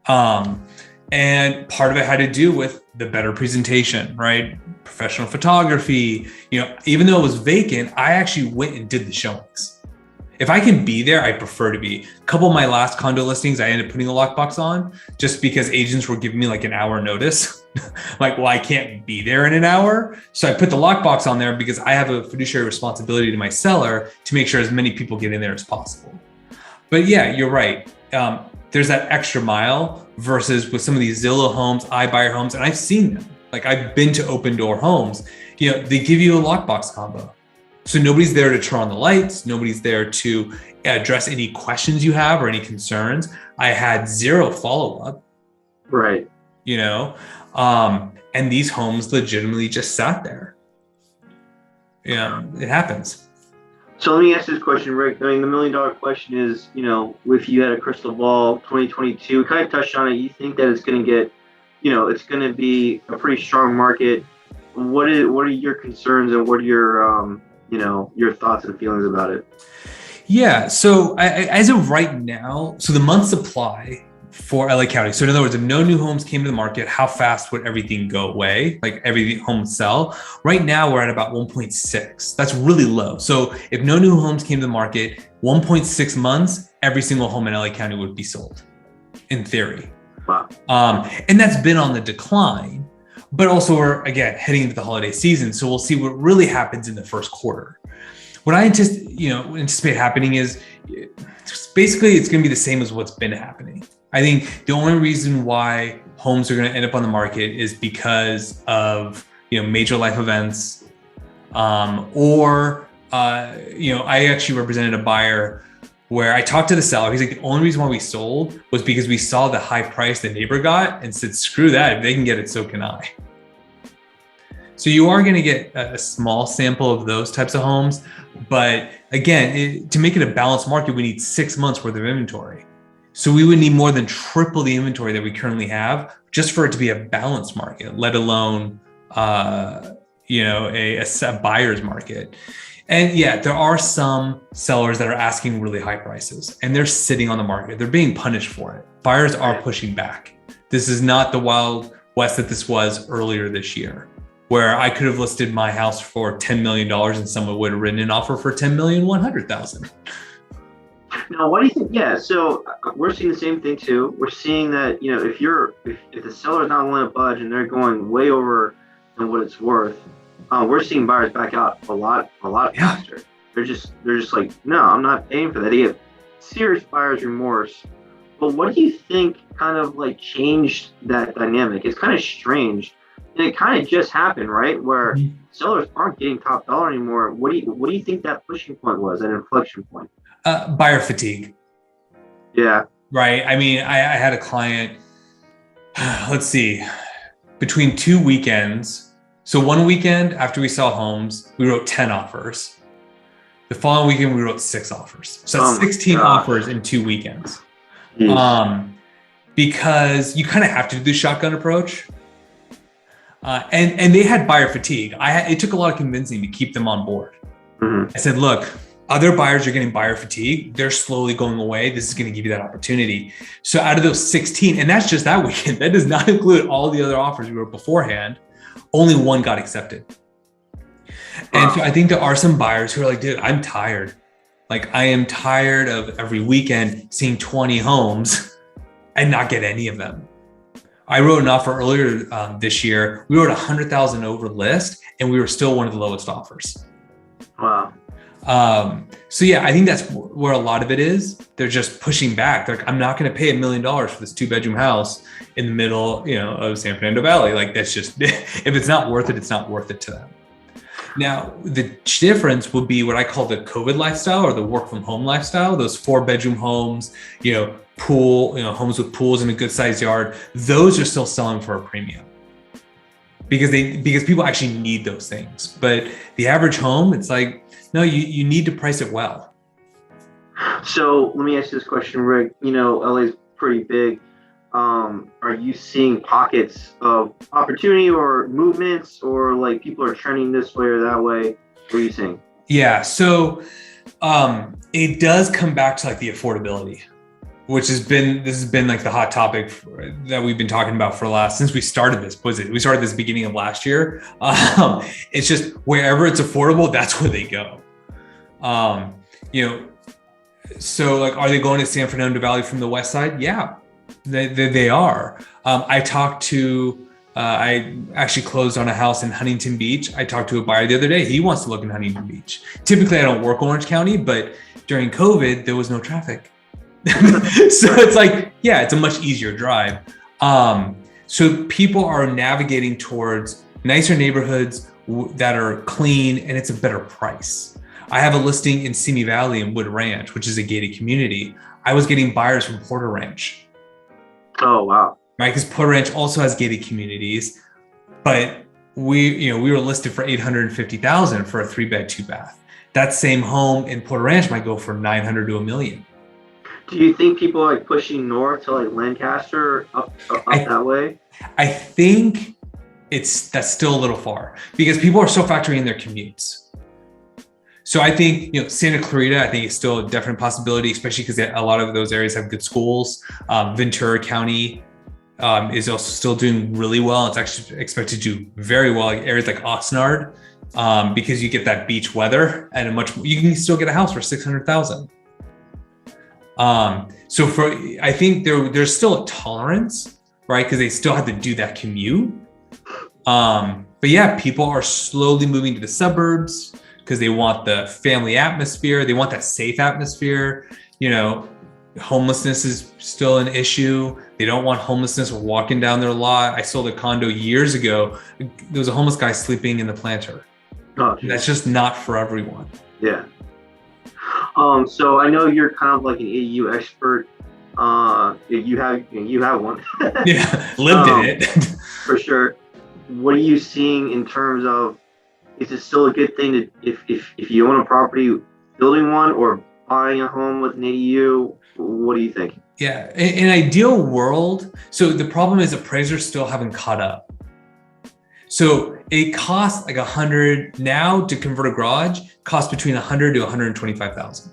Speaker 1: And part of it had to do with the better presentation, right? Professional photography, even though it was vacant, I actually went and did the showings. If I can be there, I prefer to be. A couple of my last condo listings, I ended up putting a lockbox on just because agents were giving me like an hour notice. Like, well, I can't be there in an hour. So I put the lockbox on there because I have a fiduciary responsibility to my seller to make sure as many people get in there as possible. But yeah, you're right. There's that extra mile versus with some of these Zillow homes, iBuyer homes, and I've seen them. Like I've been to Open Door Homes, they give you a lockbox combo. So nobody's there to turn on the lights. Nobody's there to address any questions you have or any concerns. I had 0 follow-up.
Speaker 2: Right.
Speaker 1: And these homes legitimately just sat there. Yeah, it happens.
Speaker 2: So let me ask this question, Rick. I mean, the $1 million question is, if you had a crystal ball, 2022, we kind of touched on it. You think that it's going to get, it's going to be a pretty strong market. What are your concerns and what are your, your thoughts and feelings about it?
Speaker 1: Yeah. So as of right now, so the month supply for LA County. So in other words, if no new homes came to the market, how fast would everything go away? Like every home sell? Right now we're at about 1.6. That's really low. So if no new homes came to the market, 1.6 months, every single home in LA County would be sold in theory.
Speaker 2: Wow.
Speaker 1: And that's been on the decline, but also we're again heading into the holiday season. So we'll see what really happens in the first quarter. What I anticipate happening is basically it's going to be the same as what's been happening. I think the only reason why homes are going to end up on the market is because of major life events, or I actually represented a buyer where I talked to the seller. He's like, the only reason why we sold was because we saw the high price the neighbor got and said, screw that, if they can get it, so can I. So you are going to get a small sample of those types of homes, but again, to make it a balanced market, we need 6 months worth of inventory. So we would need more than triple the inventory that we currently have just for it to be a balanced market, let alone, a buyer's market. And yeah, there are some sellers that are asking really high prices and they're sitting on the market. They're being punished for it. Buyers are pushing back. This is not the Wild West that this was earlier this year, where I could have listed my house for $10 million and someone would have written an offer for $10,100,000.
Speaker 2: Now, what do you think? Yeah, so we're seeing the same thing too. We're seeing that if the seller is not willing to budge and they're going way over than what it's worth, we're seeing buyers back out a lot faster. They're just like, no, I'm not paying for that. They get serious buyer's remorse. But what do you think kind of like changed that dynamic? It's kind of strange, and it kind of just happened, right? Where sellers aren't getting top dollar anymore. What do you think that pushing point was, that inflection point?
Speaker 1: Buyer fatigue.
Speaker 2: Yeah.
Speaker 1: Right. I mean, I had a client, let's see, between 2 weekends. So one weekend after we saw homes, we wrote 10 offers. The following weekend, we wrote 6 offers. So that's 16 offers in 2 weekends.
Speaker 2: Jeez.
Speaker 1: Because you kind of have to do the shotgun approach. And they had buyer fatigue. It took a lot of convincing to keep them on board.
Speaker 2: Mm-hmm.
Speaker 1: I said, look, other buyers are getting buyer fatigue. They're slowly going away. This is going to give you that opportunity. So out of those 16, and that's just that weekend, that does not include all the other offers we wrote beforehand, only one got accepted. And so I think there are some buyers who are like, dude, I'm tired. Like, I am tired of every weekend seeing 20 homes and not get any of them. I wrote an offer earlier this year. We wrote 100,000 over list, and we were still one of the lowest offers.
Speaker 2: Wow.
Speaker 1: So yeah, I think that's where a lot of it is. They're just pushing back. They're like, I'm not going to pay $1 million for this 2-bedroom house in the middle, of San Fernando Valley. Like, that's just, if it's not worth it, it's not worth it to them. Now, the difference would be what I call the COVID lifestyle or the work from home lifestyle. Those 4-bedroom homes, pool, homes with pools in a good sized yard. Those are still selling for a premium because people actually need those things. But the average home, it's like, no, you need to price it well.
Speaker 2: So let me ask you this question, Rick. LA's pretty big. Are you seeing pockets of opportunity or movements, or like people are trending this way or that way? What are you seeing?
Speaker 1: Yeah. So it does come back to like the affordability, which has been like the hot topic that we've been talking about since we started this. We started this beginning of last year. It's just wherever it's affordable, that's where they go. So like, are they going to San Fernando Valley from the west side? Yeah, they are. I actually closed on a house in Huntington Beach. I talked to a buyer the other day. He wants to look in Huntington Beach. Typically, I don't work Orange County, but during COVID, there was no traffic. So it's like, yeah, it's a much easier drive. So people are navigating towards nicer neighborhoods that are clean, and it's a better price. I have a listing in Simi Valley in Wood Ranch, which is a gated community. I was getting buyers from Porter Ranch.
Speaker 2: Oh, wow.
Speaker 1: Right, because Porter Ranch also has gated communities, but we were listed for $850,000 for a 3-bed, 2-bath. That same home in Porter Ranch might go for $900,000 to $1 million.
Speaker 2: Do you think people are like pushing north to like Lancaster up that way?
Speaker 1: I think that's still a little far because people are still factoring in their commutes. So I think, Santa Clarita, I think is still a definite possibility, especially because a lot of those areas have good schools. Ventura County is also still doing really well. It's actually expected to do very well, like areas like Oxnard, because you get that beach weather and you can still get a house for $600,000. So I think there's still a tolerance, right? Because they still have to do that commute. But yeah, people are slowly moving to the suburbs because they want the family atmosphere. They want that safe atmosphere. Homelessness is still an issue. They don't want homelessness walking down their lot. I sold a condo years ago. There was a homeless guy sleeping in the planter.
Speaker 2: Oh,
Speaker 1: that's just not for everyone.
Speaker 2: Yeah. So I know you're kind of like an ADU expert. You have one.
Speaker 1: Yeah, lived in it.
Speaker 2: For sure. What are you seeing in terms of, is it still a good thing to, if you own a property, building one or buying a home with an ADU? What do you think?
Speaker 1: Yeah, in an ideal world, so the problem is appraisers still haven't caught up. So it costs like $100 now to convert a garage, costs between $100,000 to $125,000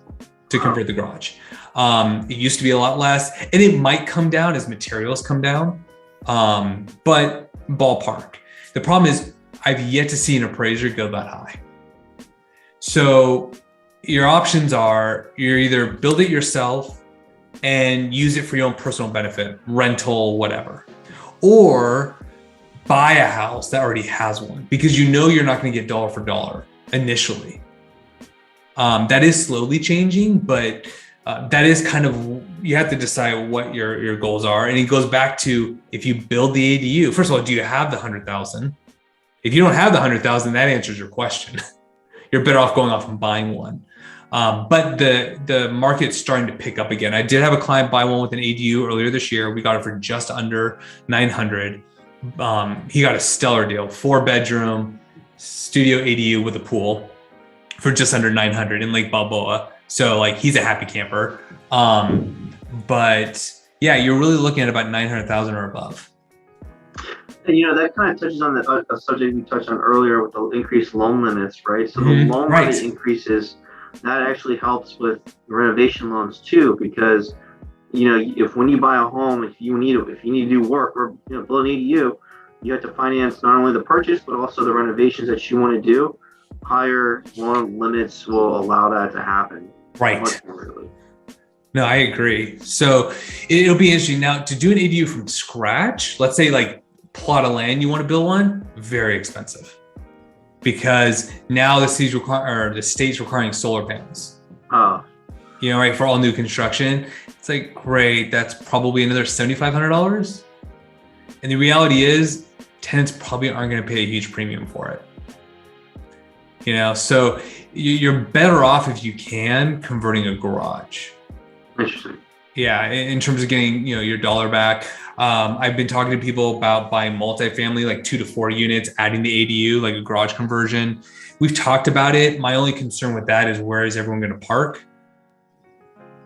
Speaker 1: to convert the garage. It used to be a lot less, and it might come down as materials come down, but ballpark. The problem is I've yet to see an appraiser go that high. So your options are you're either build it yourself and use it for your own personal benefit, rental, whatever, or buy a house that already has one because you're not going to get dollar for dollar initially. That is slowly changing, but that is kind of, you have to decide what your goals are. And it goes back to, if you build the ADU, first of all, do you have the 100,000? If you don't have the 100,000, that answers your question. You're better off going off and buying one. But the market's starting to pick up again. I did have a client buy one with an ADU earlier this year. We got it for just under 900. He got a stellar deal, 4-bedroom studio ADU with a pool for just under 900 in Lake Balboa. So like, he's a happy camper. But yeah, you're really looking at about 900,000 or above.
Speaker 2: And that kind of touches on a subject we touched on earlier with the increased loan limits, right? So the loan limit increases, that actually helps with renovation loans too, because if when you buy a home, if you need to do work or build an ADU, you have to finance not only the purchase but also the renovations that you want to do. Higher loan limits will allow that to happen.
Speaker 1: Right.
Speaker 2: Much more readily.
Speaker 1: No, I agree. So it'll be interesting now to do an ADU from scratch. Let's say like plot of land you want to build one, very expensive, because now the state's requiring solar panels.
Speaker 2: Oh.
Speaker 1: Right, for all new construction. It's like, great, that's probably another $7,500. And the reality is, tenants probably aren't going to pay a huge premium for it. So you're better off if you can converting a garage.
Speaker 2: Interesting.
Speaker 1: Yeah, in terms of getting your dollar back. I've been talking to people about buying multifamily, like 2 to 4 units, adding the ADU, like a garage conversion. We've talked about it. My only concern with that is, where is everyone going to park?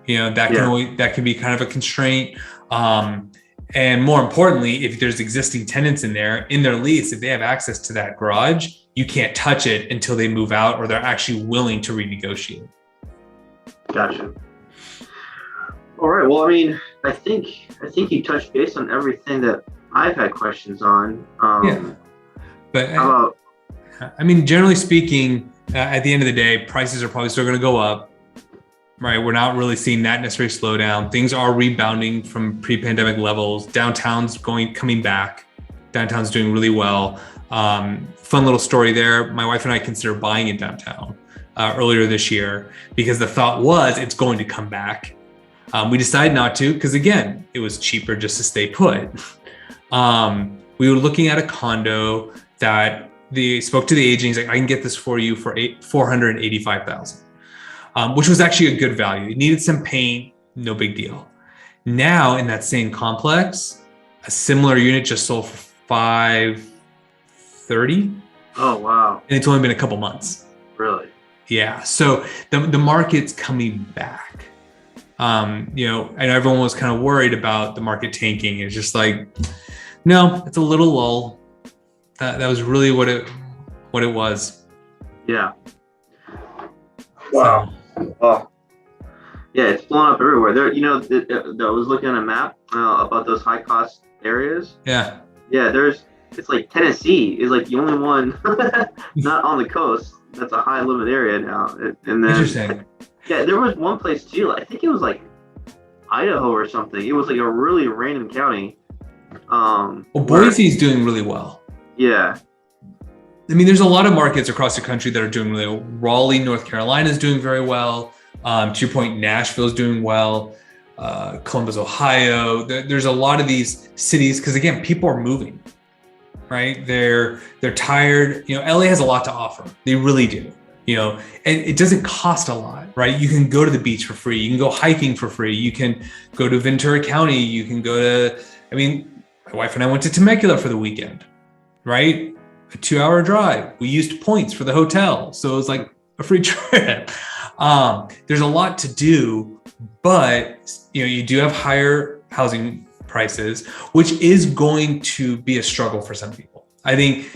Speaker 1: That can be kind of a constraint. And more importantly, if there's existing tenants in their lease, if they have access to that garage, you can't touch it until they move out or they're actually willing to renegotiate.
Speaker 2: Gotcha. All right. Well, I think you touched base on everything that I've had questions on.
Speaker 1: But
Speaker 2: how about?
Speaker 1: Generally speaking, at the end of the day, prices are probably still going to go up. Right, we're not really seeing that necessarily slow down. Things are rebounding from pre-pandemic levels. Downtown's coming back. Downtown's doing really well. Fun little story there. My wife and I considered buying in downtown earlier this year because the thought was it's going to come back. We decided not to because, again, it was cheaper just to stay put. We were looking at a condo that they spoke to the agent. He's like, I can get this for you for $485,000. Which was actually a good value. It needed some paint, no big deal. Now in that same complex, a similar unit just sold for $530,000.
Speaker 2: Oh wow!
Speaker 1: And it's only been a couple months.
Speaker 2: Really?
Speaker 1: Yeah. So the market's coming back. And everyone was kind of worried about the market tanking. It's just like, no, it's a little lull. That was really what it was.
Speaker 2: Yeah. Wow. Oh, yeah, it's blown up everywhere. There, I was looking at a map about those high cost areas.
Speaker 1: Yeah.
Speaker 2: Yeah, it's like Tennessee is like the only one not on the coast that's a high limit area now. And then,
Speaker 1: interesting.
Speaker 2: Yeah, there was one place too. I think it was like Idaho or something. It was like a really random county.
Speaker 1: Boise's doing really well.
Speaker 2: Yeah.
Speaker 1: There's a lot of markets across the country that are doing really well. Raleigh, North Carolina is doing very well. To your point, Nashville is doing well. Columbus, Ohio. There's a lot of these cities because, again, people are moving, right? They're tired. LA has a lot to offer. They really do. And it doesn't cost a lot, right? You can go to the beach for free. You can go hiking for free. You can go to Ventura County. You can go to, my wife and I went to Temecula for the weekend, right? A 2-hour drive. We used points for the hotel. So it was like a free trip. There's a lot to do, but you do have higher housing prices, which is going to be a struggle for some people. I think,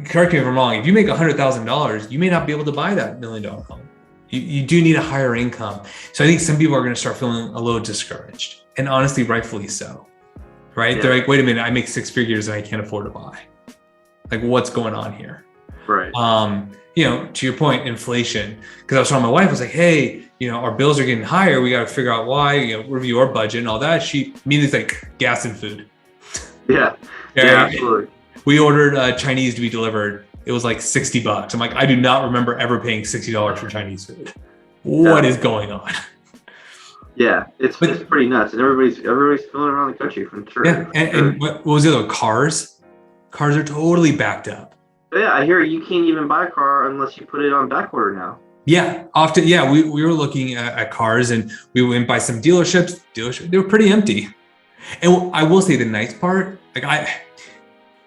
Speaker 1: correct me if I'm wrong, if you make $100,000, you may not be able to buy that $1 million home. You do need a higher income. So I think some people are going to start feeling a little discouraged, and honestly, rightfully so, right? Yeah. They're like, wait a minute, I make 6 figures and I can't afford to buy. Like, what's going on here?
Speaker 2: Right.
Speaker 1: To your point, inflation, because I was telling my wife, I was like, hey, our bills are getting higher. We got to figure out why, review our budget and all that. She immediately like gas and food.
Speaker 2: Yeah. Yeah, absolutely.
Speaker 1: We ordered Chinese to be delivered. It was like $60. I'm like, I do not remember ever paying $60 for Chinese food. What is going on?
Speaker 2: Yeah, it's pretty nuts, and everybody's feeling around the country from sure.
Speaker 1: Yeah, and what was the other? Cars are totally backed up.
Speaker 2: But yeah, I hear you can't even buy a car unless you put it on back order now.
Speaker 1: Yeah, often. Yeah, we were looking at cars, and we went by some dealerships. They were pretty empty. And I will say the nice part, like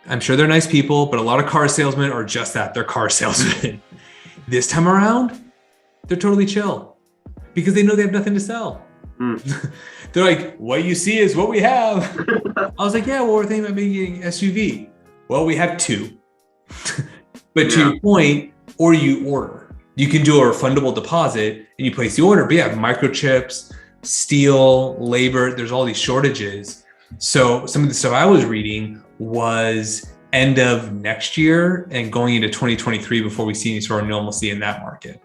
Speaker 1: I'm sure they're nice people, but a lot of car salesmen are just that. They're car salesmen. This time around, they're totally chill because they know they have nothing to sell. They're like, what you see is what we have. I was like, yeah, well, we're thinking about making SUV. Well, we have 2. But to your point, or you order. You can do a refundable deposit and you place the order. But yeah, microchips, steel, labor, there's all these shortages. So some of the stuff I was reading was end of next year and going into 2023 before we see any sort of normalcy in that market.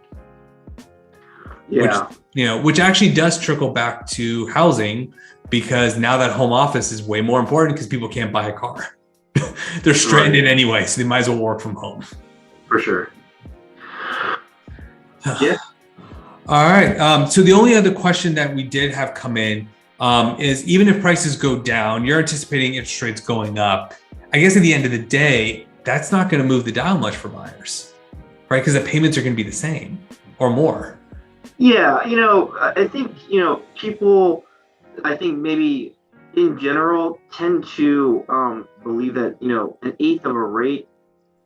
Speaker 2: Yeah.
Speaker 1: Which actually does trickle back to housing, because now that home office is way more important because people can't buy a car. They're stranded anyway, so they might as well work from home.
Speaker 2: For sure. Yeah.
Speaker 1: All right. So the only other question that we did have come in is, even if prices go down, you're anticipating interest rates going up. I guess at the end of the day, that's not going to move the dial much for buyers, right? Because the payments are going to be the same or more.
Speaker 2: Yeah. I think, people, I think maybe in general tend to believe that, an eighth of a rate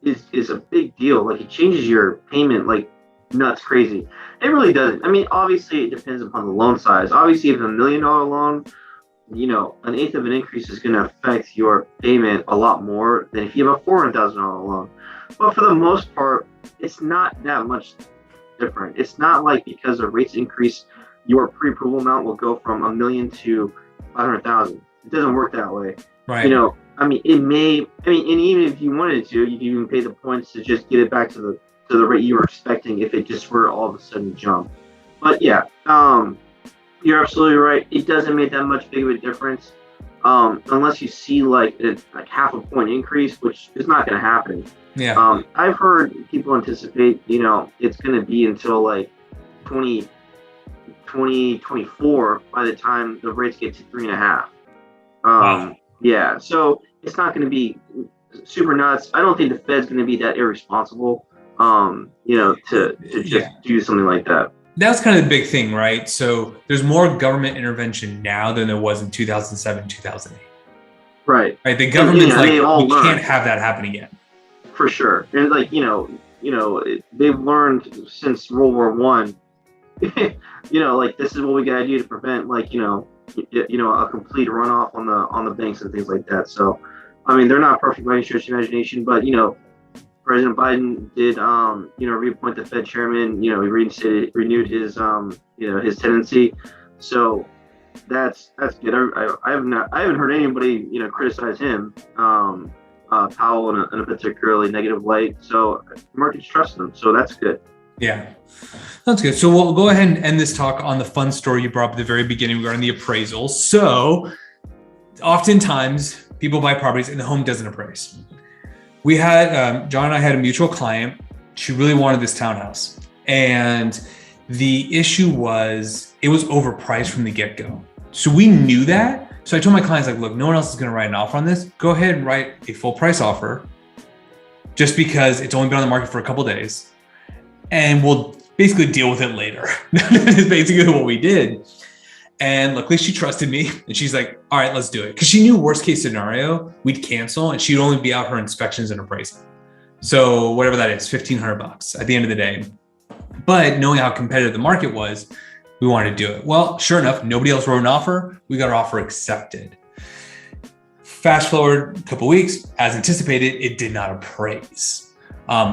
Speaker 2: is a big deal. Like, it changes your payment like nuts crazy. It really doesn't. I mean, obviously it depends upon the loan size. Obviously, if a $1 million loan, an eighth of an increase is going to affect your payment a lot more than if you have a $400,000 loan. But for the most part, it's not that much different. It's not like because the rates increase, your pre-approval amount will go from $1 million to $500,000. It doesn't work that way.
Speaker 1: Right.
Speaker 2: And even if you wanted to, you can even pay the points to just get it back to the rate you were expecting if it just were to all of a sudden jump. But yeah, you're absolutely right. It doesn't make that much big of a difference unless you see like half a point increase, which is not going to happen.
Speaker 1: Yeah.
Speaker 2: I've heard people anticipate, it's going to be until like 2024 by the time the rates get to 3.5.
Speaker 1: Wow.
Speaker 2: Yeah, so it's not going to be super nuts. I don't think the Fed's going to be that irresponsible, to just do something like that.
Speaker 1: That's kind of the big thing, right? So there's more government intervention now than there was in 2007, 2008.
Speaker 2: Right.
Speaker 1: Right. The government's we can't have that happen again.
Speaker 2: For sure. And they've learned since World War One. This is what we got to do to prevent a complete runoff on the banks and things like that. So, I mean, they're not perfect by any stretch of imagination, but President Biden did reappoint the Fed chairman. He renewed his his tenancy. So that's good. I haven't heard anybody criticize him, Powell, in a particularly negative light. So markets trust them. So that's good.
Speaker 1: Yeah, that's good. So we'll go ahead and end this talk on the fun story you brought up at the very beginning regarding the appraisal. So oftentimes people buy properties and the home doesn't appraise. We had, John and I had a mutual client. She really wanted this townhouse. And the issue was it was overpriced from the get-go. So we knew that. So I told my clients, look, no one else is going to write an offer on this. Go ahead and write a full price offer just because it's only been on the market for a couple of days. And we'll basically deal with it later. That is basically what we did. And luckily she trusted me and she's like, all right, let's do it. Because she knew worst case scenario, we'd cancel and she'd only be out her inspections and appraisal. So whatever that is, $1,500 at the end of the day. But knowing how competitive the market was, we wanted to do it. Well, sure enough, nobody else wrote an offer. We got our offer accepted. Fast forward a couple of weeks, as anticipated, it did not appraise,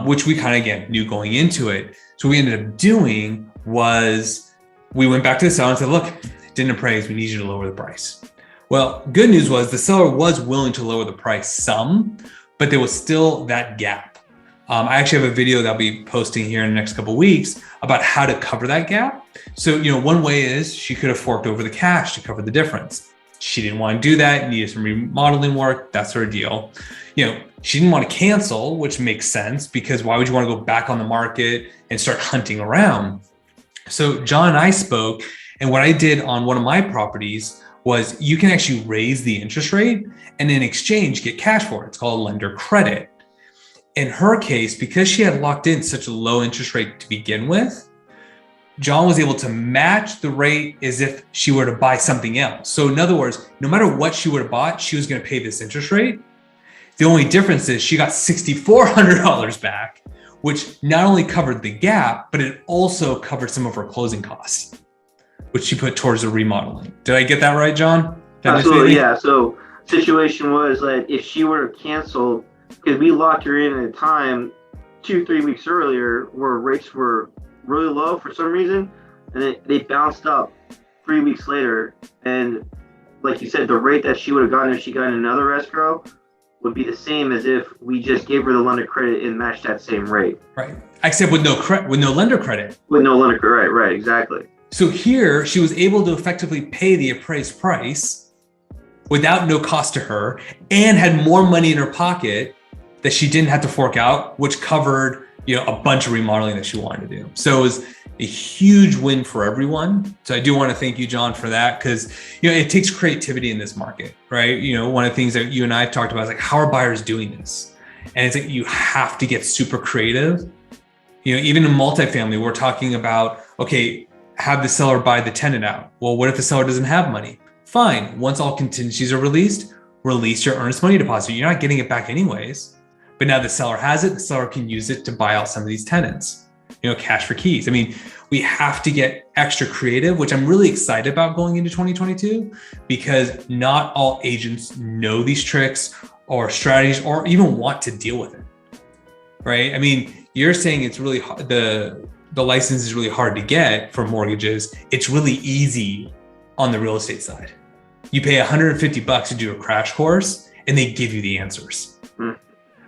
Speaker 1: which we kind of, again, knew going into it. So what we ended up doing was we went back to the seller and said, look, it didn't appraise. We need you to lower the price. Well, good news was the seller was willing to lower the price some, but there was still that gap. I actually have a video that I'll be posting here in the next couple of weeks about how to cover that gap. So, one way is she could have forked over the cash to cover the difference. She didn't want to do that, needed some remodeling work, that sort of deal. She didn't want to cancel, which makes sense because why would you want to go back on the market and start hunting around? So John and I spoke, and what I did on one of my properties was you can actually raise the interest rate and in exchange get cash for it. It's called lender credit. In her case, because she had locked in such a low interest rate to begin with, John was able to match the rate as if she were to buy something else. So in other words, no matter what she would have bought, she was going to pay this interest rate. The only difference is she got $6,400 back, which not only covered the gap, but it also covered some of her closing costs. which she put towards the remodeling. Did I get that right, John?
Speaker 2: Absolutely, yeah. So situation was that if she were canceled, because we locked her in at a time 2-3 weeks earlier where rates were really low for some reason, and they bounced up 3 weeks later, and like you said, the rate that she would have gotten if she got another escrow would be the same as if we just gave her the lender credit and matched that same rate.
Speaker 1: Right. Except with no lender credit.
Speaker 2: With no lender credit, right, exactly.
Speaker 1: So here she was able to effectively pay the appraised price without no cost to her, and had more money in her pocket that she didn't have to fork out, which covered, a bunch of remodeling that she wanted to do. So it was a huge win for everyone. So I do want to thank you, John, for that, because it takes creativity in this market, right? One of the things that you and I have talked about is like, how are buyers doing this? And it's like you have to get super creative. Even in multifamily, we're talking about, okay, have the seller buy the tenant out. Well, what if the seller doesn't have money? Fine. Once all contingencies are released, release your earnest money deposit. You're not getting it back anyways. But now the seller has it. The seller can use it to buy out some of these tenants. Cash for keys. I mean, we have to get extra creative, which I'm really excited about going into 2022, because not all agents know these tricks or strategies or even want to deal with it. Right? I mean, you're saying it's really hard. The license is really hard to get for mortgages. It's really easy on the real estate side. You pay $150 to do a crash course and they give you the answers.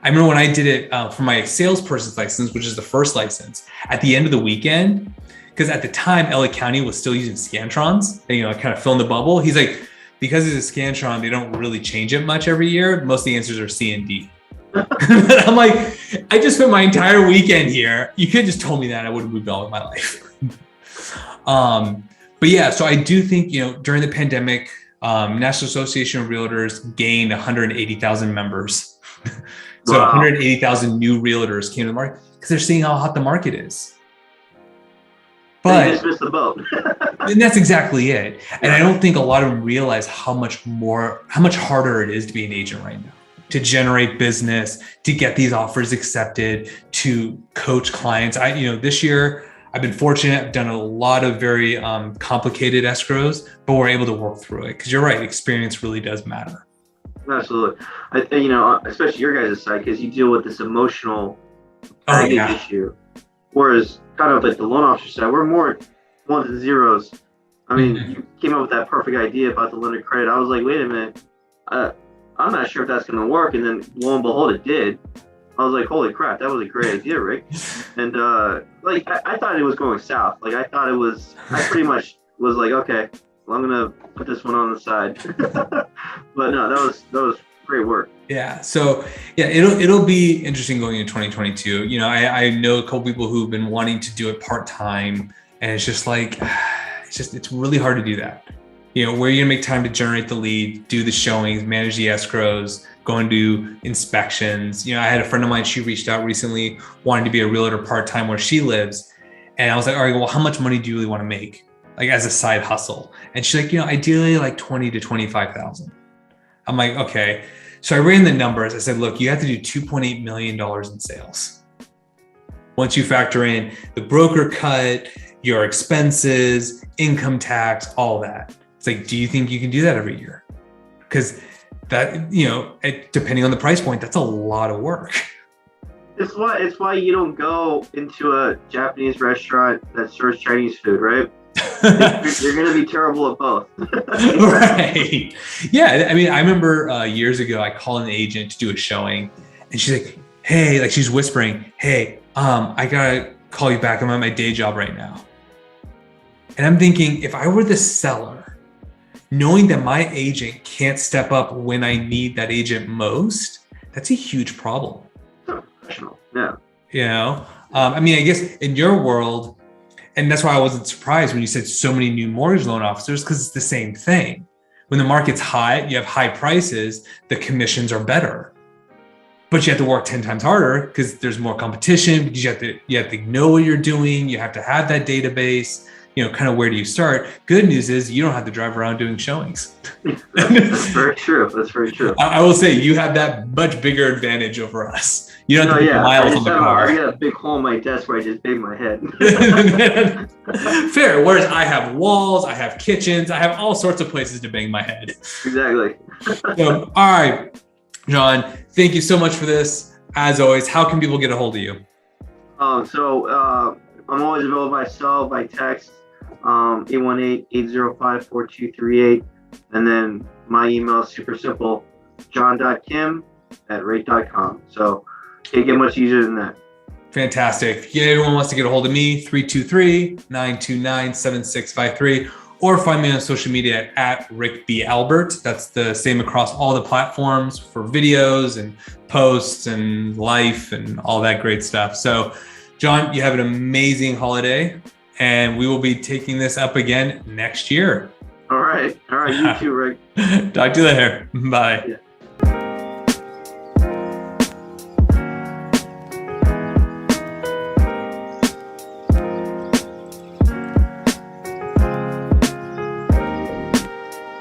Speaker 1: I remember when I did it for my salesperson's license, which is the first license, at the end of the weekend, because at the time, LA County was still using Scantrons, and, kind of fill in the bubble. He's like, because it's a Scantron, they don't really change it much every year. Most of the answers are C and D. I'm like, I just spent my entire weekend here. You could have just told me that. I would have moved on with my life. But yeah, so I do think, during the pandemic, National Association of Realtors gained 180,000 members. So wow. 180,000 new realtors came to the market because they're seeing how hot the market is. But
Speaker 2: they just missed the boat.
Speaker 1: And that's exactly it. And I don't think a lot of them realize how much harder it is to be an agent right now, to generate business, to get these offers accepted, to coach clients. This year I've been fortunate. I've done a lot of very complicated escrows, but we're able to work through it. Because you're right, experience really does matter.
Speaker 2: Absolutely. Especially your guys' side, because you deal with this emotional issue. Whereas kind of like the loan officer side, we're more ones and zeros. I mean, you came up with that perfect idea about the lender credit. I was like, wait a minute, I'm not sure if that's going to work. And then lo and behold, it did. I was like, holy crap, that was a great idea, Rick. And I thought it was going south. I pretty much was like, okay, well, I'm going to put this one on the side. But no, that was great work.
Speaker 1: Yeah. So yeah, it'll be interesting going into 2022. I know a couple people who've been wanting to do it part-time, and it's just like, it's really hard to do that. Where you're gonna make time to generate the lead, do the showings, manage the escrows, go and do inspections. I had a friend of mine, she reached out recently, wanting to be a realtor part-time where she lives. And I was like, all right, well, how much money do you really want to make? As a side hustle? And she's like, ideally like 20 to 25,000. I'm like, okay. So I ran the numbers. I said, look, you have to do $2.8 million in sales. Once you factor in the broker cut, your expenses, income tax, all that. It's like, do you think you can do that every year? Because that, depending on the price point, that's a lot of work.
Speaker 2: It's why you don't go into a Japanese restaurant that serves Chinese food, right? You're going to be terrible at both.
Speaker 1: Right. Yeah. I mean, I remember years ago, I called an agent to do a showing, and she's like, hey, she's whispering, hey, I got to call you back. I'm at my day job right now. And I'm thinking, if I were the seller, knowing that my agent can't step up when I need that agent most, that's a huge problem.
Speaker 2: Professional. Yeah.
Speaker 1: I mean, I guess in your world, and that's why I wasn't surprised when you said so many new mortgage loan officers, because it's the same thing. When the market's high, you have high prices, the commissions are better. But you have to work 10 times harder because there's more competition, because you have to know what you're doing. You have to have that database. kind of where do you start? Good news is you don't have to drive around doing showings.
Speaker 2: That's very true. That's very true.
Speaker 1: I will say you have that much bigger advantage over us. You don't have to put miles on the car.
Speaker 2: I got a big hole in my desk where I just bang my head.
Speaker 1: Fair. Whereas I have walls, I have kitchens, I have all sorts of places to bang my head.
Speaker 2: Exactly.
Speaker 1: So, all right, John, thank you so much for this. As always, how can people get a hold of you?
Speaker 2: I'm always available by cell, by text, 818-805-4238. And then my email is super simple, john.kim@rate.com. So can't get much easier than that.
Speaker 1: Fantastic. If anyone wants to get a hold of me, 323-929-7653, or find me on social media at rickbalbert. That's the same across all the platforms for videos and posts and life and all that great stuff. So, John, you have an amazing holiday, and we will be taking this up again next year.
Speaker 2: All right. You too, Rick.
Speaker 1: Talk to you later. Bye.
Speaker 2: Yeah.